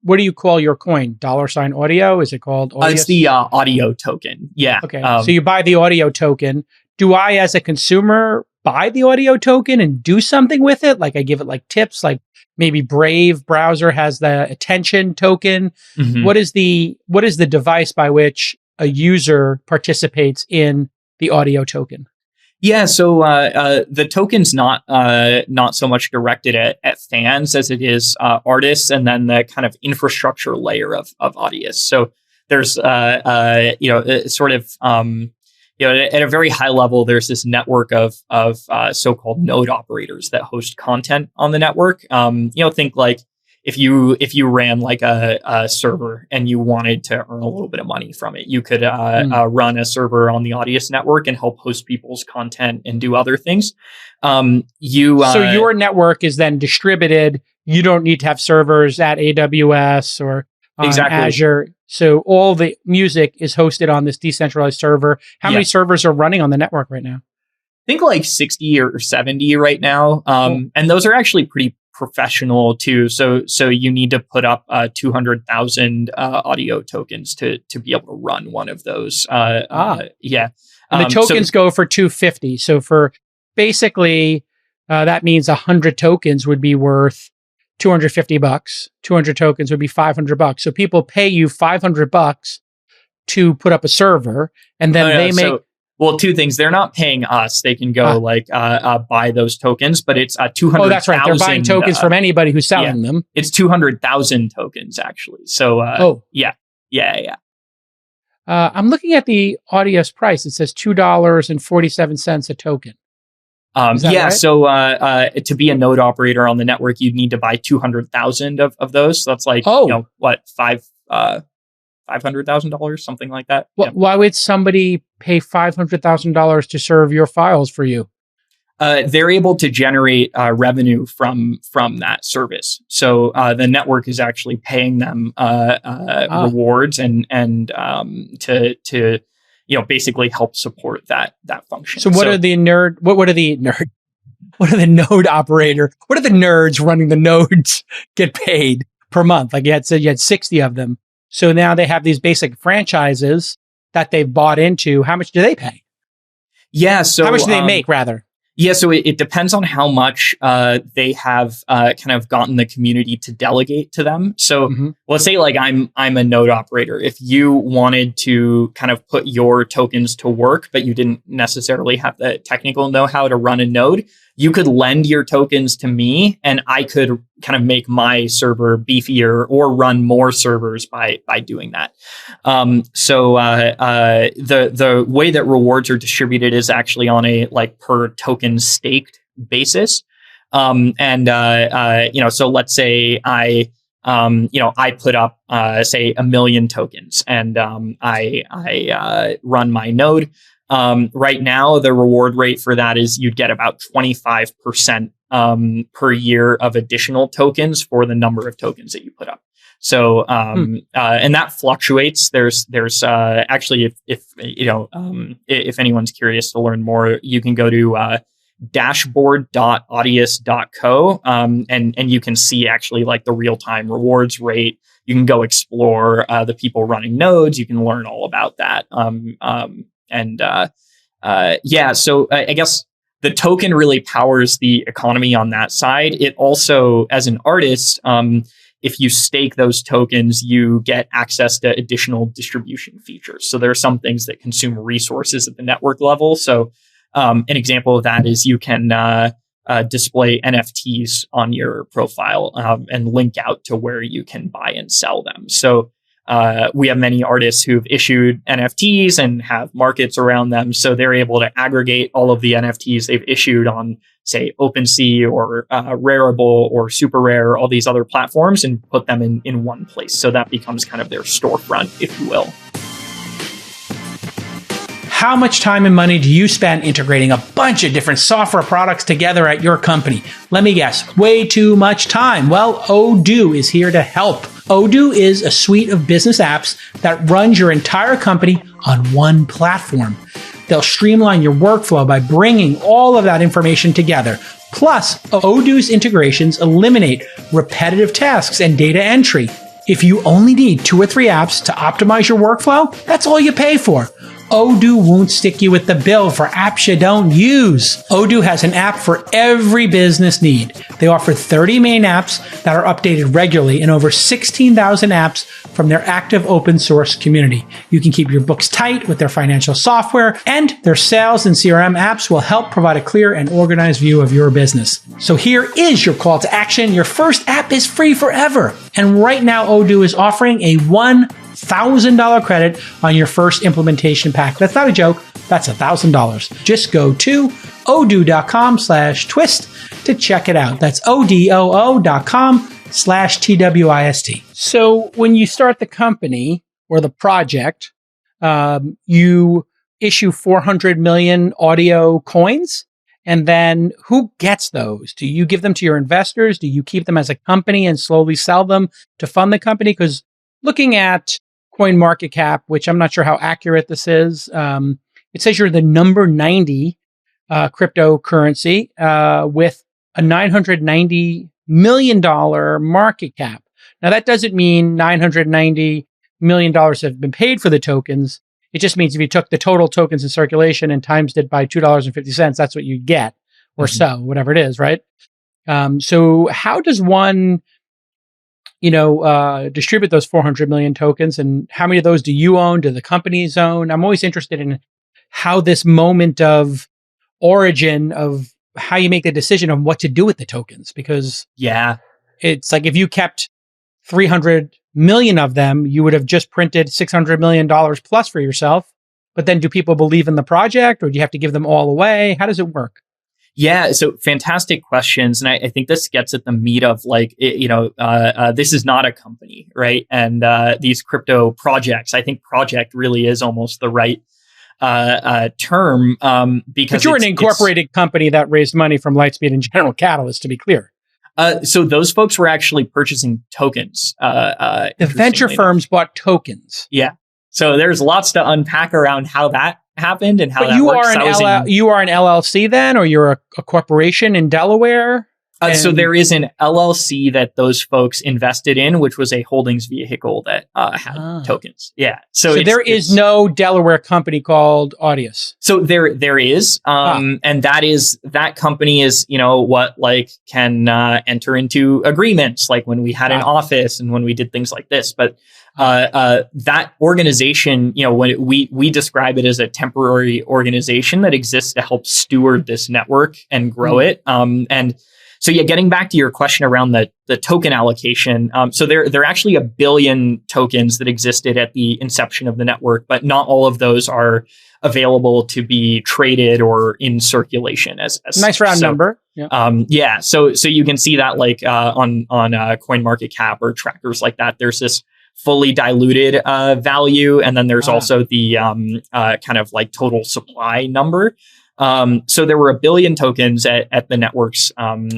what do you call your coin? $sign audio? Is it called Audius? It's the audio token. Yeah. Okay. So you buy the audio token. Do I, as a consumer, buy the audio token and do something with it? Like I give it like tips, like maybe Brave browser has the attention token. Mm-hmm. What is the device by which a user participates in the audio token? Yeah, so the token's not so much directed at fans as it is artists, and then the kind of infrastructure layer of Audius. So there's sort of at a very high level, there's this network of so-called node operators that host content on the network. Think like if you ran like a server and you wanted to earn a little bit of money from it, you could run a server on the Audius network and help host people's content and do other things. So your network is then distributed. You don't need to have servers at AWS or Azure. So all the music is hosted on this decentralized server. How many servers are running on the network right now? I think like 60 or 70 right now. And those are actually pretty professional too. So you need to put up 200,000 audio tokens to be able to run one of those. And the tokens go for 250. So for basically, that means 100 tokens would be worth $250. 200 tokens would be $500. So people pay you $500 to put up a server, and then well, two things. They're not paying us. They can go buy those tokens, but it's 200,000. Oh, that's right. They're buying tokens from anybody who's selling them. It's 200,000 tokens actually. So yeah. I'm looking at the Audius price. It says $2.47 a token. Right? So to be a node operator on the network, you'd need to buy 200,000 of those. So that's like $500,000, something like that. Why would somebody pay $500,000 to serve your files for you? They're able to generate revenue from that service. So the network is actually paying them rewards and to basically help support that function. So what are the node nerds running the nodes get paid per month? Like you had said, you had 60 of them. So now they have these basic franchises that they've bought into. How much do they pay? Yeah. So how much do they make rather? Yeah, so it depends on how much they have kind of gotten the community to delegate to them. So let's say like I'm a node operator. If you wanted to kind of put your tokens to work, but you didn't necessarily have the technical know-how to run a node, you could lend your tokens to me and I could kind of make my server beefier or run more servers by doing that. So the way that rewards are distributed is actually on a like per token staked basis. So let's say I put up, say 1 million tokens and I run my node. Right now, the reward rate for that is you'd get about 25% per year of additional tokens for the number of tokens that you put up. So, and that fluctuates. There's actually, if anyone's curious to learn more, you can go to dashboard.audius.co, and you can see actually like the real-time rewards rate. You can go explore the people running nodes. You can learn all about that. So I guess the token really powers the economy on that side. It also, as an artist, if you stake those tokens, you get access to additional distribution features. So there are some things that consume resources at the network level. So an example of that is you can display NFTs on your profile and link out to where you can buy and sell them. So we have many artists who've issued NFTs and have markets around them. So they're able to aggregate all of the NFTs they've issued on, say, OpenSea or Rarible or Super Rare, all these other platforms, and put them in one place. So that becomes kind of their storefront, if you will. How much time and money do you spend integrating a bunch of different software products together at your company? Let me guess, way too much time. Well, Odoo is here to help. Odoo is a suite of business apps that runs your entire company on one platform. They'll streamline your workflow by bringing all of that information together. Plus, Odoo's integrations eliminate repetitive tasks and data entry. If you only need 2 or 3 apps to optimize your workflow, that's all you pay for. Odoo won't stick you with the bill for apps you don't use. Odoo has an app for every business need. They offer 30 main apps that are updated regularly and over 16,000 apps from their active open source community. You can keep your books tight with their financial software, and their sales and CRM apps will help provide a clear and organized view of your business. So here is your call to action. Your first app is free forever. And right now, Odoo is offering a $1,000 credit on your first implementation pack. That's not a joke. That's $1,000. Just go to odoo.com/twist to check it out. That's odoo.com/TWIST. So when you start the company or the project, you issue 400 million audio coins. And then who gets those? Do you give them to your investors? Do you keep them as a company and slowly sell them to fund the company? Because looking at CoinMarketCap, which I'm not sure how accurate this is, it says you're the number 90 cryptocurrency with a $990 million market cap. Now, that doesn't mean $990 million have been paid for the tokens. It just means if you took the total tokens in circulation and times it by $2.50, that's what you get, or so, whatever it is, right? So how does one, distribute those 400 million tokens, and how many of those do you own? Do the companies own? I'm always interested in how this moment of origin of how you make the decision on what to do with the tokens, because it's like if you kept 300 million of them, you would have just printed $600 million plus for yourself. But then do people believe in the project, or do you have to give them all away? How does it work? Yeah, so fantastic questions. And I think this gets at the meat of this is not a company, right? And these crypto projects, I think project really is almost the right term because but you're an incorporated company that raised money from Lightspeed and General Catalyst, to be clear. So those folks were actually purchasing tokens. The venture firms bought tokens. Yeah. So there's lots to unpack around how that happened and how but that you works. You are an LLC then, or you're a corporation in Delaware? So there is an LLC that those folks invested in, which was a holdings vehicle that had tokens. Yeah. So there is no Delaware company called Audius. So there is, and that company is, what like can enter into agreements, like when we had an office and when we did things like this. But that organization, when we describe it as a temporary organization that exists to help steward this network and grow it. And so getting back to your question around the token allocation. So there are actually 1 billion tokens that existed at the inception of the network, but not all of those are available to be traded or in circulation as nice round number. Yeah. So you can see that like on CoinMarketCap or trackers like that. There's this fully diluted value, and then there's also the kind of like total supply number. So there were 1 billion tokens at the network's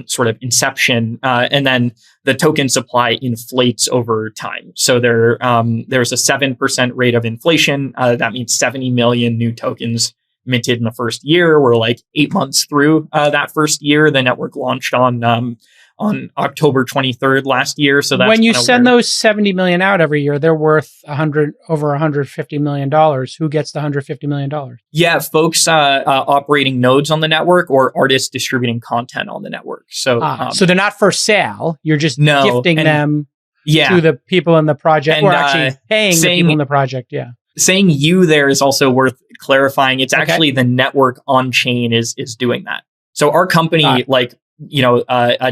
sort of inception, and then the token supply inflates over time. So there's a 7% rate of inflation. That means 70 million new tokens minted in the first year. We're like 8 months through that first year. The network launched on October 23rd last year. So that's when you send those 70 million out every year, they're worth over $150 million. Who gets the $150 million? Yeah, folks operating nodes on the network or artists distributing content on the network. So, so they're not for sale. You're just gifting them to the people in the project, or actually paying the people in the project. Yeah. Saying you there is also worth clarifying. It's actually the network on chain is doing that. So our company,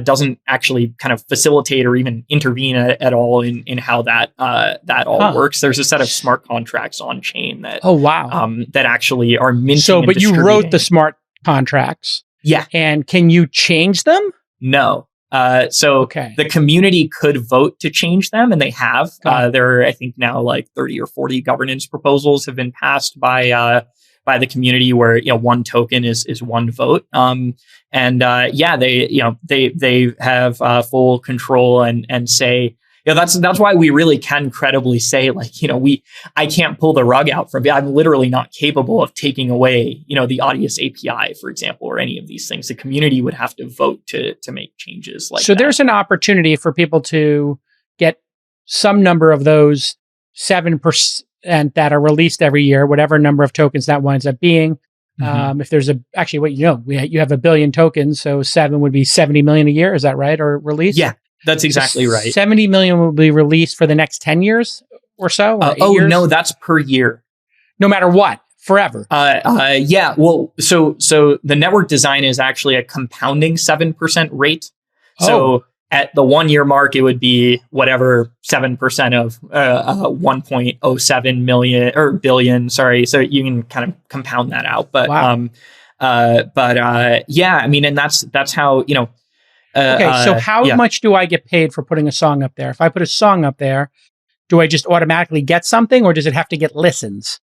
doesn't actually kind of facilitate or even intervene at all in how that all works. There's a set of smart contracts on chain that that actually are minting. So, but you wrote the smart contracts, and can you change them? No. The community could vote to change them, and they have. There are, I think, now like 30 or 40 governance proposals have been passed by the community where one token is one vote. They have full control and say, that's why we really can credibly say, like, I can't pull the rug out from it. I'm literally not capable of taking away, the Audius API, for example, or any of these things. The community would have to vote to make changes like that. So there's an opportunity for people to get some number of those 7% that are released every year, whatever number of tokens that winds up being. If there's you have 1 billion tokens, so 7 would be 70 million a year. Is that right? Or released? Yeah, that's exactly right. 70 million will be released for the next 10 years or so? Or years? No, that's per year. No matter what, forever. Well, so the network design is actually a compounding 7% rate. So at the 1 year mark, it would be whatever 7% of 1.07 million or billion. Sorry, so you can kind of compound that out. But and that's how so how much do I get paid for putting a song up there? If I put a song up there, do I just automatically get something, or does it have to get listens?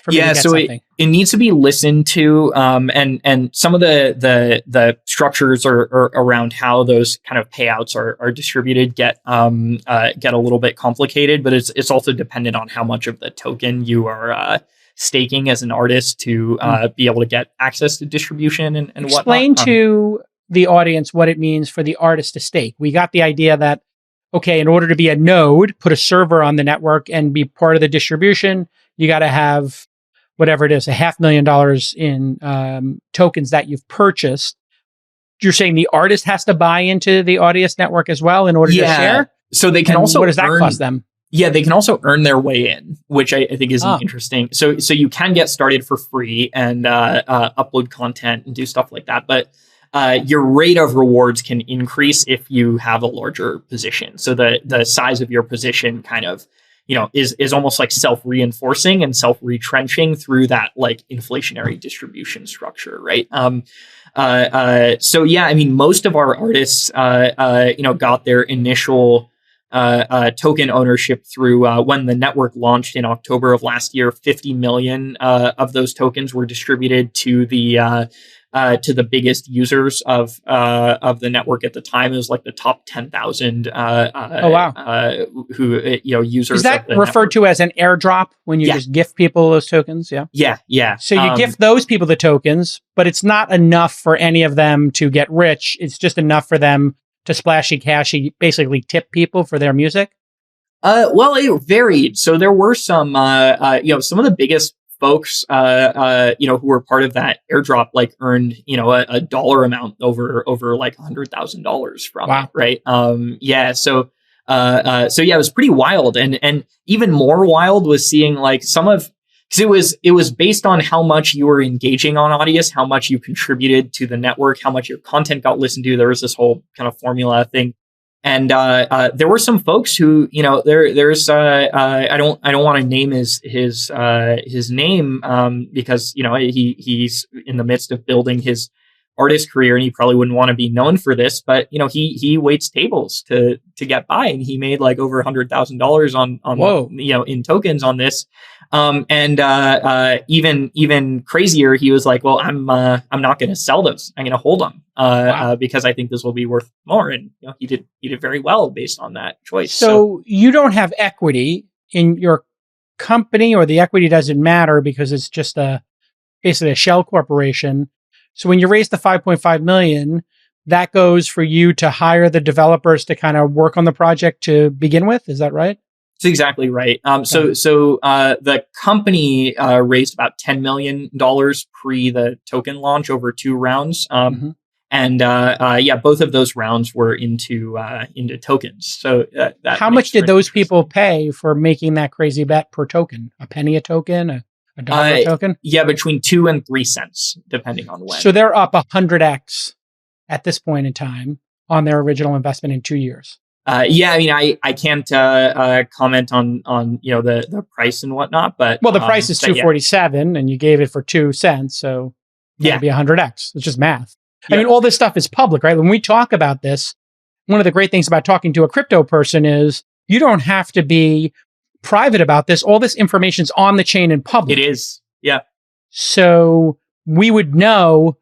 It needs to be listened to, and some of the structures are around how those kind of payouts are distributed get a little bit complicated, but it's also dependent on how much of the token you are staking as an artist to be able to get access to distribution and whatnot. Explain to the audience what it means for the artist to stake. We got the idea that, in order to be a node, put a server on the network and be part of the distribution, you got to have whatever it is, $500,000 in tokens that you've purchased. You're saying the artist has to buy into the Audius network as well in order to share? So they can also what does that cost them? Yeah, they can also earn their way in, which I think is interesting. So you can get started for free and upload content and do stuff like that. But your rate of rewards can increase if you have a larger position. So the size of your position kind of is almost like self-reinforcing and self-retrenching through that like inflationary distribution structure, right? Most of our artists, got their initial token ownership through when the network launched in October of last year. 50 million of those tokens were distributed to the biggest users of the network at the time. It was like the top 10,000 Oh, wow. Users. Is that of the referred network. to as an airdrop when you just gift people those tokens? Yeah. Yeah. So you gift those people the tokens, but it's not enough for any of them to get rich. It's just enough for them to splashy cashy, basically tip people for their music. Well, it varied. So there were some, some of the biggest folks, who were part of that airdrop, like earned, a dollar amount over like $100,000 from it, right? So it was pretty wild, and even more wild was seeing like because it was based on how much you were engaging on Audius, how much you contributed to the network, how much your content got listened to. There was this whole kind of formula thing. And there were some folks who, there's I don't want to name his name because he's in the midst of building his artist career, and he probably wouldn't want to be known for this, but he waits tables to get by, and he made like over $100,000 on in tokens on this. Even crazier, he was like, well, I'm not going to sell those. I'm going to hold them because I think this will be worth more. And he did very well based on that choice. So you don't have equity in your company, or the equity doesn't matter because it's just basically a shell corporation. So when you raise the 5.5 million, that goes for you to hire the developers to kind of work on the project to begin with. Is that right? That's exactly right. So the company raised about $10 million pre the token launch over 2 rounds. And both of those rounds were into tokens. So how much did those people pay for making that crazy bet per token? A penny a token? A dollar a token? Yeah, between 2 and 3 cents, depending on when. So they're up 100x at this point in time on their original investment in 2 years. I can't comment on the price and whatnot, but the price is $2.47, and you gave it for 2 cents, so that'd be 100x. It's just math. Yeah. I mean, all this stuff is public, right? When we talk about this, one of the great things about talking to a crypto person is you don't have to be private about this. All this information's on the chain and public. It is, yeah. So we would know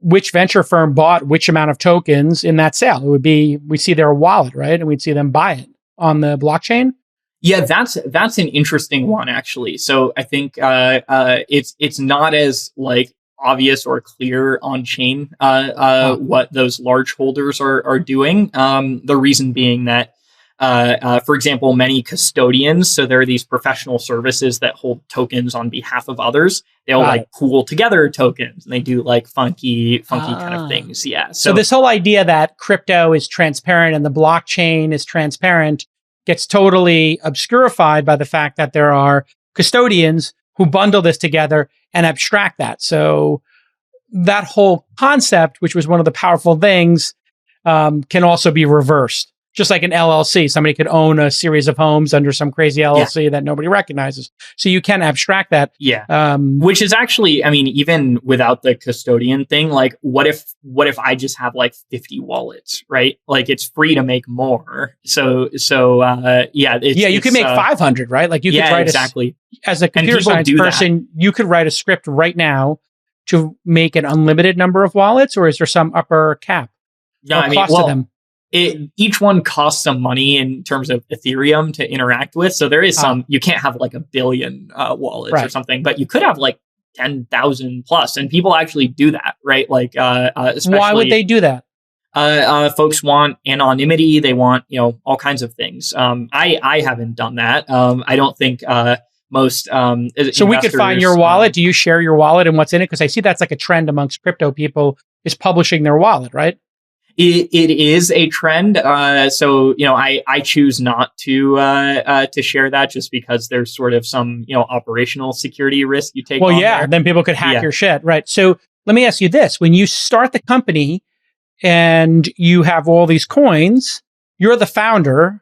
which venture firm bought which amount of tokens in that sale. It would be, we'd see their wallet, right? And we'd see them buy it on the blockchain. Yeah, that's an interesting one, actually. So I think it's not as like obvious or clear on chain what those large holders are doing. The reason being that for example, many custodians, so there are these professional services that hold tokens on behalf of others. They'll like pool together tokens, and they do like funky kind of things. Yeah. So this whole idea that crypto is transparent and the blockchain is transparent gets totally obscurified by the fact that there are custodians who bundle this together and abstract that. So that whole concept, which was one of the powerful things, can also be reversed. Just like an LLC, somebody could own a series of homes under some crazy LLC that nobody recognizes. So you can abstract that. Yeah. Which is actually, I mean, even without the custodian thing, like what if I just have like 50 wallets, right? Like it's free to make more. So you could make 500, right? Like you could write exactly. As a computer science person, you could write a script right now to make an unlimited number of wallets, or is there some upper cap? No, I mean, well, each one costs some money in terms of Ethereum to interact with. So there is some, you can't have like a billion wallets or something, but you could have like 10,000 plus, and people actually do that, right? Like, especially, why would they do that? Folks want anonymity. They want, all kinds of things. I haven't done that. I don't think, most, so we could find your wallet. Do you share your wallet and what's in it? Because I see that's like a trend amongst crypto people, is publishing their wallet, right? It is a trend. So, I choose not to share that just because there's sort of some, operational security risk you take. Well, yeah, then people could hack your shit. Right. So let me ask you this. When you start the company and you have all these coins, you're the founder.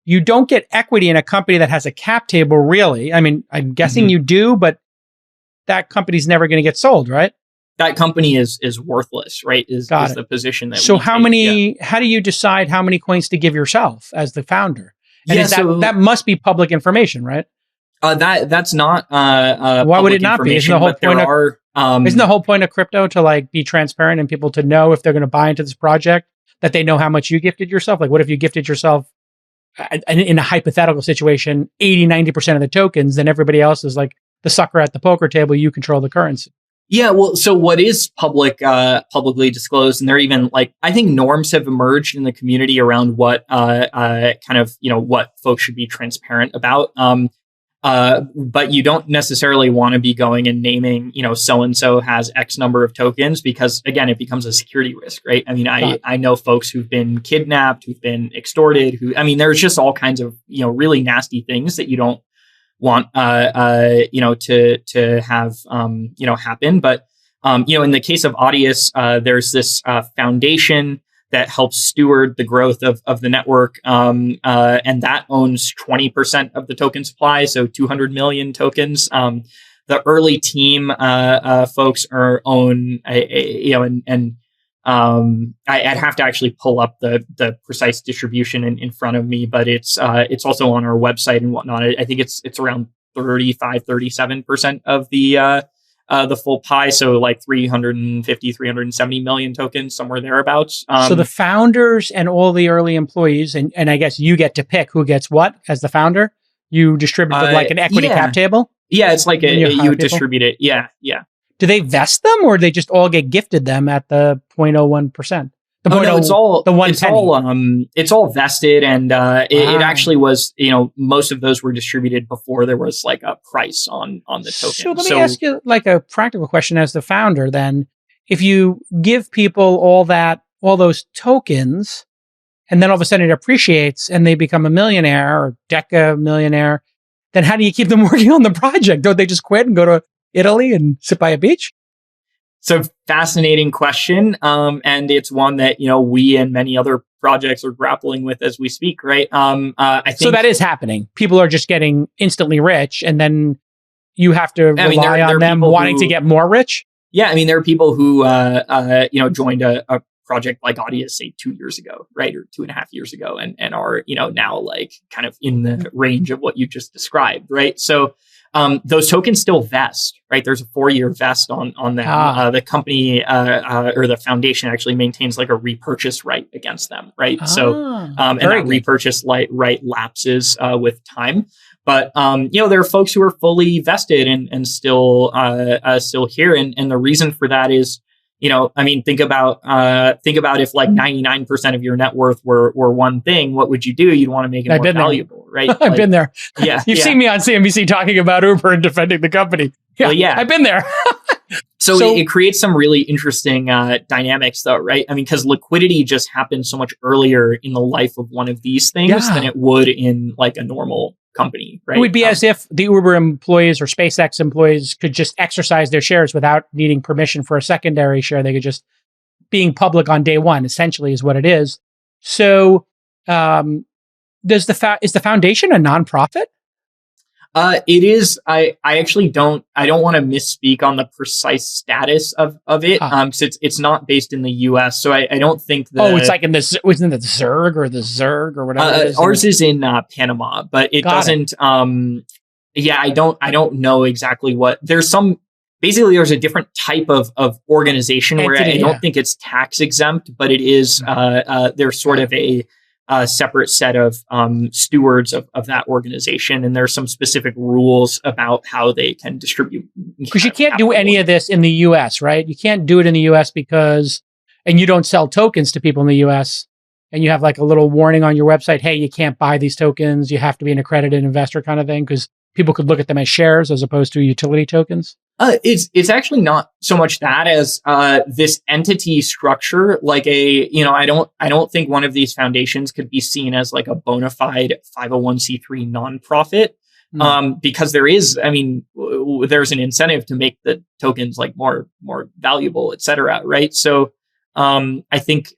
You don't get equity in a company that has a cap table, really. I mean, I'm guessing you do, but that company's never going to get sold, right? that company is worthless, right? Is the position that so we how take. many how do you decide how many coins to give yourself as the founder? And Yeah, that must be public information, right? That's not Why would it not be? Isn't the whole point of crypto to like be transparent and people to know if they're going to buy into this project, that they know how much you gifted yourself? Like, what if you gifted yourself in a hypothetical situation 80-90% of the tokens, then everybody else is like the sucker at the poker table, you control the currency? Yeah, well, so what is publicly disclosed, and there are even like, I think norms have emerged in the community around what kind of, what folks should be transparent about. But you don't necessarily want to be going and naming, so-and-so has X number of tokens, because again, it becomes a security risk, right? I mean, I know folks who've been kidnapped, who've been extorted, there's just all kinds of, really nasty things that you don't want, to have, happen. But, in the case of Audius, there's this foundation that helps steward the growth of the network. And that owns 20% of the token supply, so 200 million tokens. The early team folks own I'd have to actually pull up the precise distribution in front of me, but it's also on our website and whatnot. I think it's around 37% of the full pie. So like 370 million tokens, somewhere thereabouts. So the founders and all the early employees, and I guess you get to pick who gets what as the founder. You distribute like an equity cap table? Yeah, it's like you distribute it. Yeah. Do they vest them, or they just all get gifted them at the 0.01%? It's all vested, and it actually was, most of those were distributed before there was like a price on the token. So let me ask you like a practical question as the founder then. If you give people all those tokens, and then all of a sudden it appreciates and they become a millionaire or deca millionaire, then how do you keep them working on the project? Don't they just quit and go to Italy and sit by a beach? So fascinating question. And it's one that, we and many other projects are grappling with as we speak, right? I think so that is happening. People are just getting instantly rich, and then you have to rely on them wanting to get more rich. Yeah. There are people who, joined a project like Audius, say 2 years ago, right? Or 2.5 years ago, and are, now like kind of in the range of what you just described, right? So, those tokens still vest, right? There's a 4-year vest on them. The company or the foundation actually maintains like a repurchase right against them, right? And that repurchase right lapses with time. But there are folks who are fully vested and still here, and the reason for that is, think about if like 99% of your net worth were one thing, what would you do? You'd want to make it more valuable, right? I've been there. Yeah. You've seen me on CNBC talking about Uber and defending the company. Yeah. Well, yeah. I've been there. So it creates some really interesting dynamics though, right? Because liquidity just happens so much earlier in the life of one of these things than it would in like a normal company, right? It would be as if the Uber employees or SpaceX employees could just exercise their shares without needing permission for a secondary share. They could just, being public on day one, essentially, is what it is. So, is the foundation a nonprofit? It is. I actually don't want to misspeak on the precise status of it. Because it's not based in the US. So I don't think that. It's like in the, wasn't it the Zerg or the Zerg or whatever it is? Ours is in Panama, but it doesn't, I don't know exactly what, there's a different type of organization where I don't think it's tax exempt, but it is, there's sort of a separate set of stewards of that organization, and there's some specific rules about how they can distribute. Because you can't do any of this in the US, right? You can't do it in the US and you don't sell tokens to people in the US, and you have like a little warning on your website, hey, you can't buy these tokens, you have to be an accredited investor kind of thing, because people could look at them as shares as opposed to utility tokens. It's actually not so much that as this entity structure, like I don't think one of these foundations could be seen as like a bona fide 501c3 nonprofit, because there's an incentive to make the tokens like more valuable, et cetera, right? So I think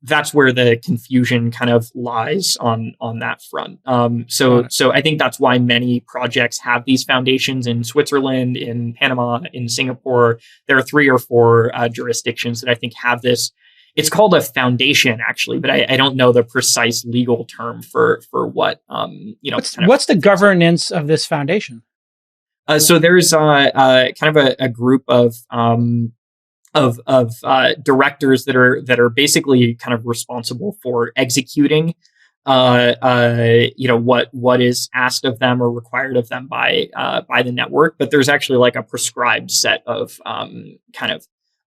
that's where the confusion kind of lies on that front. So I think that's why many projects have these foundations in Switzerland, in Panama, in Singapore. There are 3 or 4 jurisdictions that I think have this. It's called a foundation, actually, but I don't know the precise legal term for what What's the governance of this foundation? So there's kind of a group of directors that are basically kind of responsible for executing what is asked of them or required of them by the network. But there's actually like a prescribed set of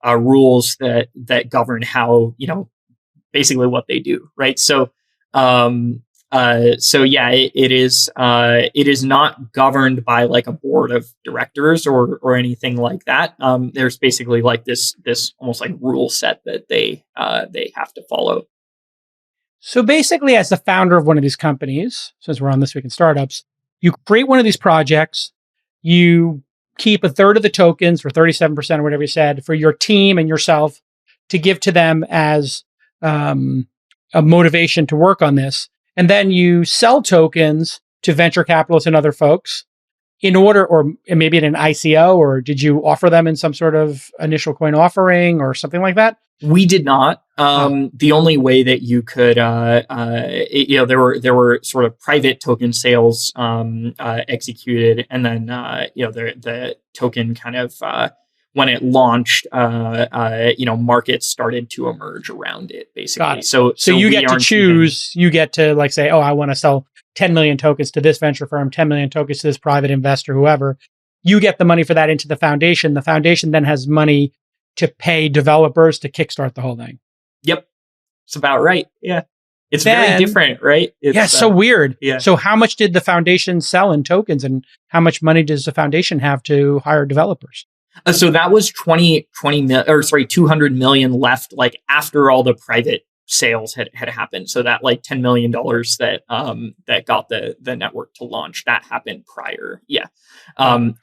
rules that govern how, basically what they do, right? So it is not governed by like a board of directors or anything like that. There's basically like this almost like rule set that they have to follow. So basically, as the founder of one of these companies, since we're on This Week in Startups, you create one of these projects, you keep a third of the tokens, or 37% or whatever you said, for your team and yourself to give to them as a motivation to work on this. And then you sell tokens to venture capitalists and other folks in order, or maybe in an ICO, or did you offer them in some sort of initial coin offering or something like that? We did not. The only way that you could, there were sort of private token sales executed, and then the token kind of when it launched, markets started to emerge around it, basically. So you get to choose. You get to like say, oh, I want to sell 10 million tokens to this venture firm, 10 million tokens to this private investor, whoever. You get the money for that into the foundation. The foundation then has money to pay developers to kickstart the whole thing. Yep. It's about right. Yeah. It's very different, right? It's so weird. Yeah. So how much did the foundation sell in tokens, and how much money does the foundation have to hire developers? So that was 200 million left, like after all the private sales had happened. So that like $10 million that got the network to launch, that happened prior. Yeah.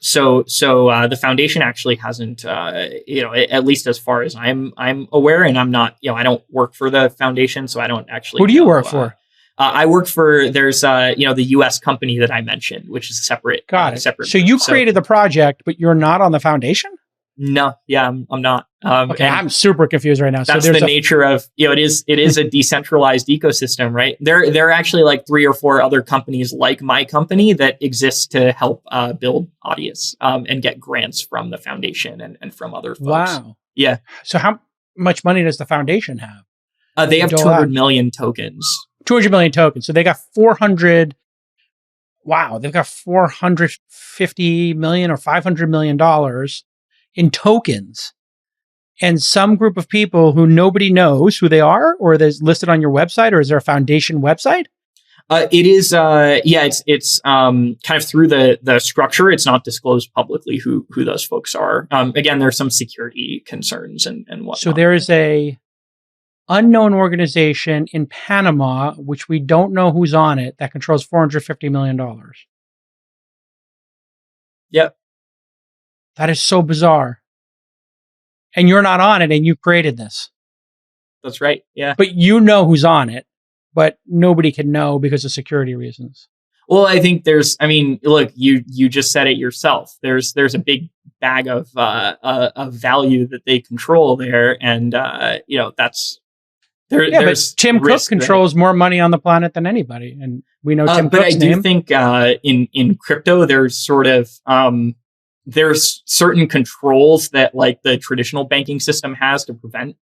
So the foundation actually hasn't, at least as far as I'm aware, and I'm not, I don't work for the foundation, so I don't actually. Who do you work for? I work for, there's, the US company that I mentioned, which is separate. Got it. Separate. So you created the project, but you're not on the foundation? No, yeah, I'm not. Okay, I'm super confused right now. That's the nature of, it is a decentralized ecosystem, right? There are actually like 3 or 4 other companies like my company that exist to help build Audius and get grants from the foundation and from other folks. Wow. Yeah. So how much money does the foundation have? They have 200 million tokens. 200 million tokens. So they got 400. Wow. They've got 450 million or $500 million in tokens. And some group of people who nobody knows who they are, or they're listed on your website, or is there a foundation website? It is, it's kind of through the structure. It's not disclosed publicly who those folks are. Again, there's some security concerns and whatnot. So there is a unknown organization in Panama, which we don't know who's on it, that controls $450 million. Yep. That is so bizarre. And you're not on it, and you created this. That's right. Yeah. But you know who's on it, but nobody can know because of security reasons. Well, I think look, you just said it yourself. There's a big bag of value that they control there, and that's there. Yeah, but Tim Cook controls more money on the planet than anybody, and we know Tim Cook's name. But I do think in crypto, there's sort of there's certain controls that like the traditional banking system has to prevent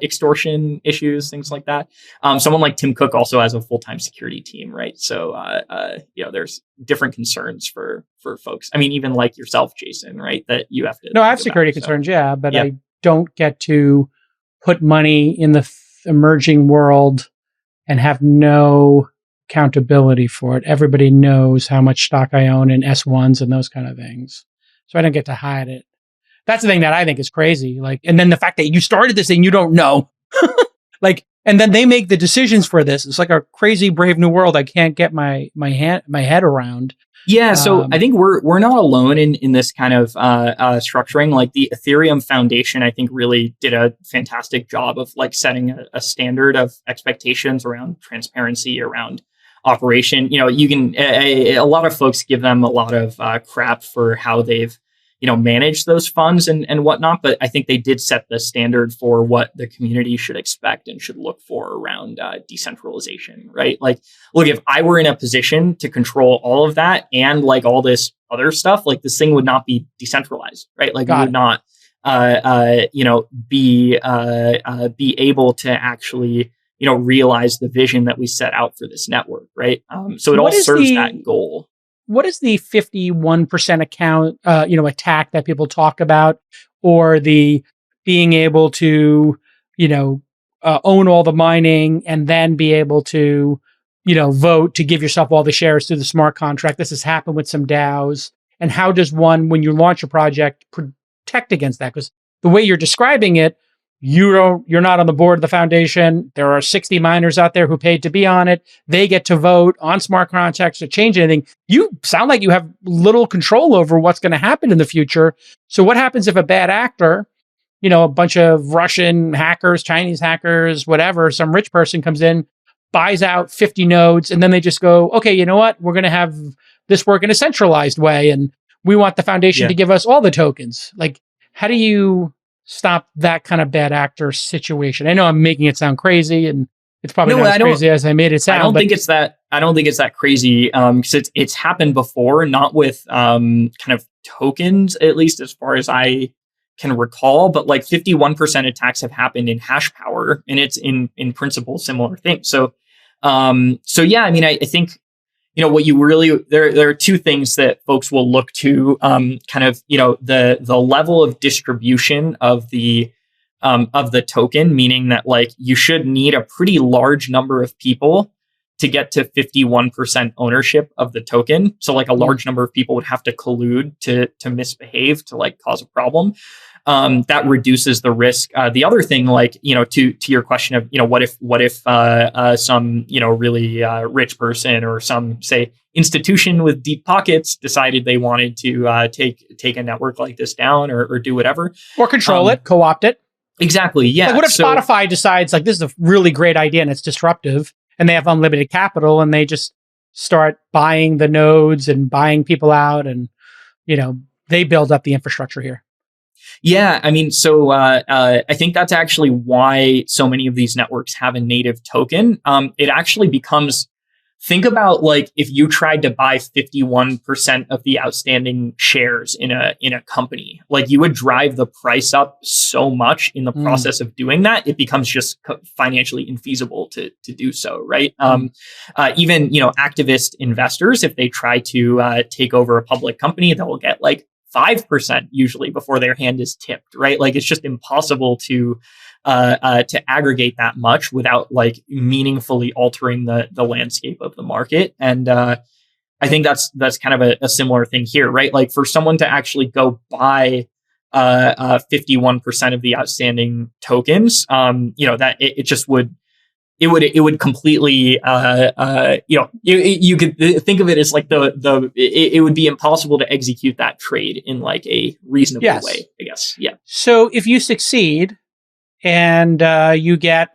extortion issues, things like that. Someone like Tim Cook also has a full-time security team, right? So there's different concerns for folks. I mean, even like yourself, Jason, right? That you have to. No, I have security concerns, but I don't get to put money in the emerging world and have no accountability for it. Everybody knows how much stock I own in S1s and those kind of things. So I don't get to hide it. That's the thing that I think is crazy. Like, and then the fact that you started this thing, you don't know. Like, And then they make the decisions for this. It's like a crazy brave new world I can't get my head around. Yeah, so I think we're not alone in this kind of structuring. Like the Ethereum Foundation, I think really did a fantastic job of like setting a standard of expectations around transparency, around operation. You know, you can a lot of folks give them a lot of crap for how they've managed those funds and whatnot, but I think they did set the standard for what the community should expect and should look for around decentralization, right? Like, look, if I were in a position to control all of that and like all this other stuff, like this thing would not be decentralized, right? Like, we would not, be able to actually, realize the vision that we set out for this network, right? So it all serves that goal. What is the 51% attack that people talk about, or the being able to, own all the mining and then be able to, vote to give yourself all the shares through the smart contract? This has happened with some DAOs. And how does one, when you launch a project, protect against that? Because the way you're describing it, you're not on the board of the foundation. There are 60 miners out there who paid to be on it. They get to vote on smart contracts to change anything. You sound like you have little control over what's going to happen in the future. So what happens if a bad actor, a bunch of Russian hackers, Chinese hackers, whatever, some rich person comes in, buys out 50 nodes, and then they just go, okay, you know what? We're going to have this work in a centralized way, and we want the foundation to give us all the tokens. Like, how do you stop that kind of bad actor situation? I know I'm making it sound crazy, and it's probably not as crazy as I made it sound. I don't think it's that crazy, because it's happened before, not with kind of tokens, at least as far as I can recall, but like 51% attacks have happened in hash power, and it's in principle similar things. So yeah, I mean, I think what you really, there are two things that folks will look to, kind of, the level of distribution of the token, meaning that like you should need a pretty large number of people to get to 51% ownership of the token. So like a large number of people would have to collude to misbehave, to like cause a problem. That reduces the risk. The other thing, like, to your question of, what if some, really rich person or some, say, institution with deep pockets decided they wanted to take a network like this down or do whatever. Or control it, co-opt it. Exactly, yeah. Like, what if Spotify decides, like, this is a really great idea and it's disruptive, and they have unlimited capital, and they just start buying the nodes and buying people out, and, they build up the infrastructure here? Yeah, I mean, so I think that's actually why so many of these networks have a native token. It actually becomes, think about like if you tried to buy 51% of the outstanding shares in a company, like you would drive the price up so much in the process of doing that, it becomes just financially infeasible to do so, right? Even activist investors, if they try to take over a public company, they'll get like 5% usually before their hand is tipped, right? Like it's just impossible to aggregate that much without like meaningfully altering the landscape of the market. And I think that's kind of a similar thing here, right? Like for someone to actually go buy 51% of the outstanding tokens, that it just would. It would completely, you could think of it as like it would be impossible to execute that trade in like a reasonable way, I guess. Yeah. So if you succeed and you get,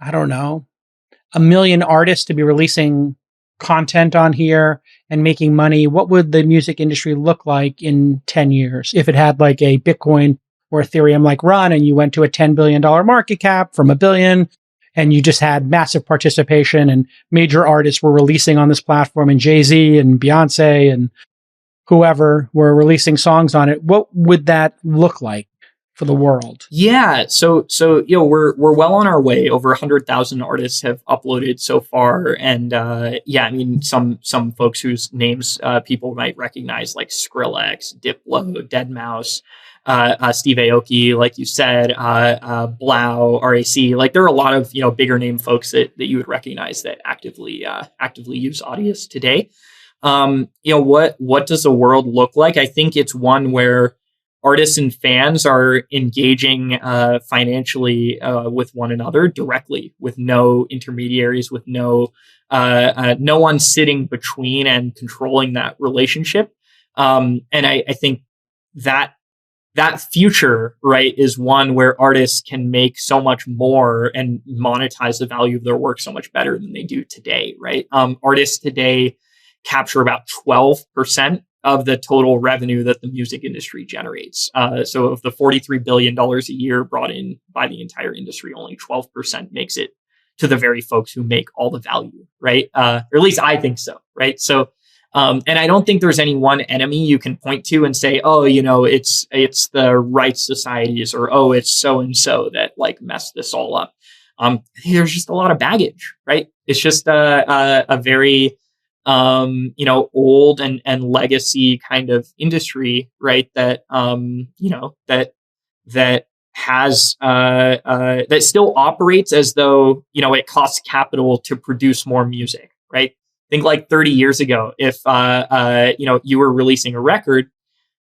I don't know, 1 million artists to be releasing content on here and making money, what would the music industry look like in 10 years if it had like a Bitcoin or Ethereum like run, and you went to a $10 billion market cap from $1 billion? And you just had massive participation, and major artists were releasing on this platform, and Jay-Z and Beyonce and whoever were releasing songs on it. What would that look like for the world? Yeah. So we're well on our way. Over 100,000 artists have uploaded so far. And I mean, some folks whose names people might recognize, like Skrillex, Diplo, Deadmau5, Steve Aoki, like you said, Blau, RAC. Like there are a lot of bigger name folks that you would recognize that actively use Audius today. What does the world look like? I think it's one where artists and fans are engaging financially with one another directly, with no intermediaries, with no one sitting between and controlling that relationship. And I think that future, right, is one where artists can make so much more and monetize the value of their work so much better than they do today, right? Artists today capture about 12% of the total revenue that the music industry generates. So of the $43 billion a year brought in by the entire industry, only 12% makes it to the very folks who make all the value, right? Or at least I think so, right? So, and I don't think there's any one enemy you can point to and say, oh, it's the rights societies, or, oh, it's so-and-so that like messed this all up. There's just a lot of baggage, right? It's just a very, old and legacy kind of industry, right? That, that has, that still operates as though, it costs capital to produce more music, right? Think like 30 years ago, if, you were releasing a record,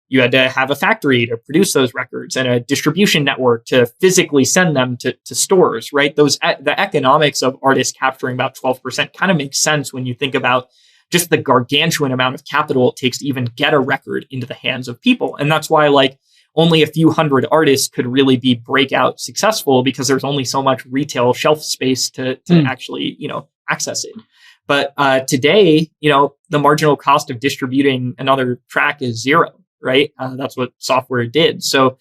you had to have a factory to produce those records and a distribution network to physically send them to stores, right? The economics of artists capturing about 12% kind of makes sense when you think about just the gargantuan amount of capital it takes to even get a record into the hands of people. And that's why like only a few hundred artists could really be breakout successful, because there's only so much retail shelf space to actually, access it. But today, the marginal cost of distributing another track is zero, right? That's what software did. So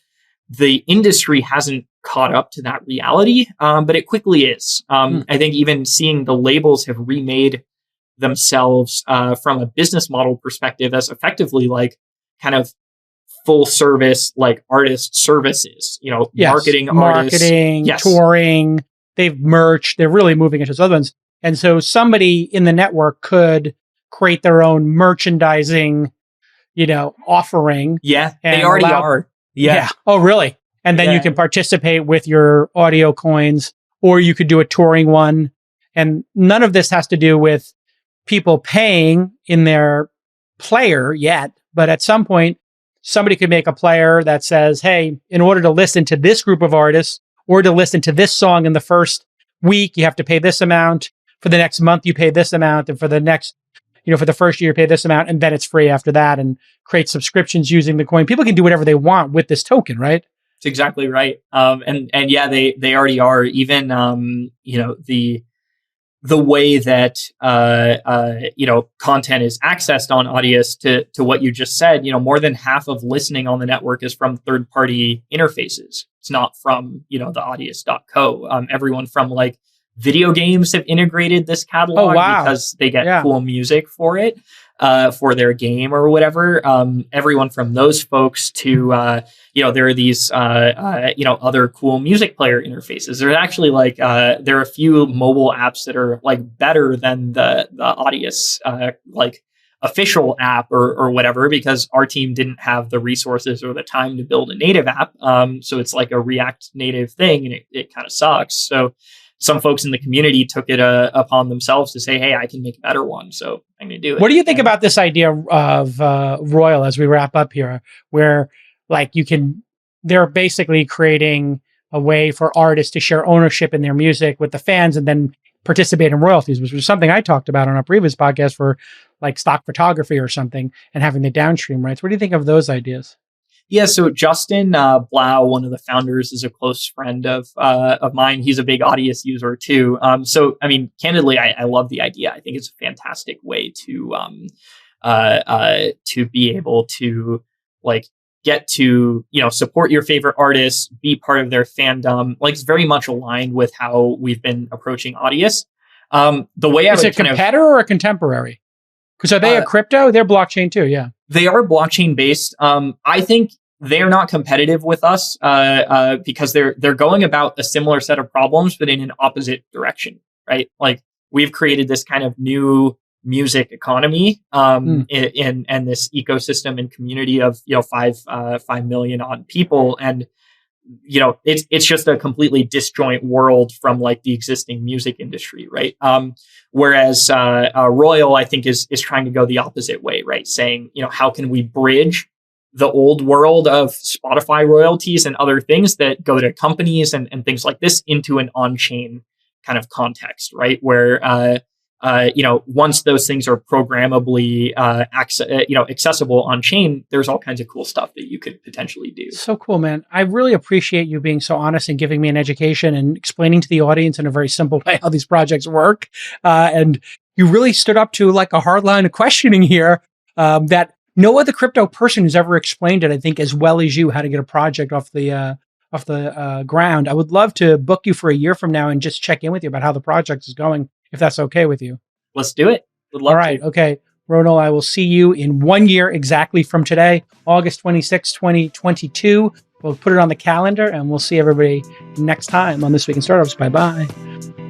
the industry hasn't caught up to that reality, but it quickly is. I think even seeing the labels have remade themselves from a business model perspective as effectively like kind of full service, like artist services, marketing, yes. Touring, they've merged, they're really moving into those other ones. And so somebody in the network could create their own merchandising, offering. Yeah, they already are. Yeah. Oh, really? And then you can participate with your audio coins, or you could do a touring one. And none of this has to do with people paying in their player yet. But at some point, somebody could make a player that says, hey, in order to listen to this group of artists or to listen to this song in the first week, you have to pay this amount. For the next month, you pay this amount. And for the next, for the first year, you pay this amount. And then it's free after that, and create subscriptions using the coin. People can do whatever they want with this token, right? That's exactly right. And yeah, they already are. Even, the way that, content is accessed on Audius to what you just said, more than half of listening on the network is from third-party interfaces. It's not from, the audius.co. Everyone from like video games have integrated this catalog because they get cool music for it, for their game or whatever. Everyone from those folks to, there are these, other cool music player interfaces. There's actually like, there are a few mobile apps that are like better than the Audius, official app or whatever, because our team didn't have the resources or the time to build a native app. So it's like a React native thing, and it kind of sucks. So some folks in the community took it upon themselves to say, hey, I can make a better one. So I'm going to do it. What do you think about this idea of Royal as we wrap up here, where like they're basically creating a way for artists to share ownership in their music with the fans and then participate in royalties, which was something I talked about on a previous podcast for like stock photography or something, and having the downstream rights. What do you think of those ideas? Yeah, so Justin Blau, one of the founders, is a close friend of mine. He's a big Audius user too. So I mean, candidly, I love the idea. I think it's a fantastic way to be able to like get to support your favorite artists, be part of their fandom. Like it's very much aligned with how we've been approaching Audius. The way is it a competitor or a contemporary? Because are they a crypto? They're blockchain too. Yeah. They are blockchain based. I think they're not competitive with us because they're going about a similar set of problems, but in an opposite direction, right? Like we've created this kind of new music economy and this ecosystem and community of 5 million odd people, and it's just a completely disjoint world from like the existing music industry, right? Whereas Royal, I think, is trying to go the opposite way, right? Saying, how can we bridge the old world of Spotify royalties and other things that go to companies and things like this into an on-chain kind of context, right? Where, once those things are programmably accessible on chain, there's all kinds of cool stuff that you could potentially do. So cool, man. I really appreciate you being so honest and giving me an education and explaining to the audience in a very simple way how these projects work. And you really stood up to like a hard line of questioning here that no other crypto person who's ever explained it, I think, as well as you, how to get a project off the ground. I would love to book you for a year from now and just check in with you about how the project is going, if that's okay with you. Let's do it. Would love All right. to. Okay. Roneil, I will see you in 1 year exactly from today, August 26, 2022. We'll put it on the calendar and we'll see everybody next time on This Week in Startups. Bye-bye.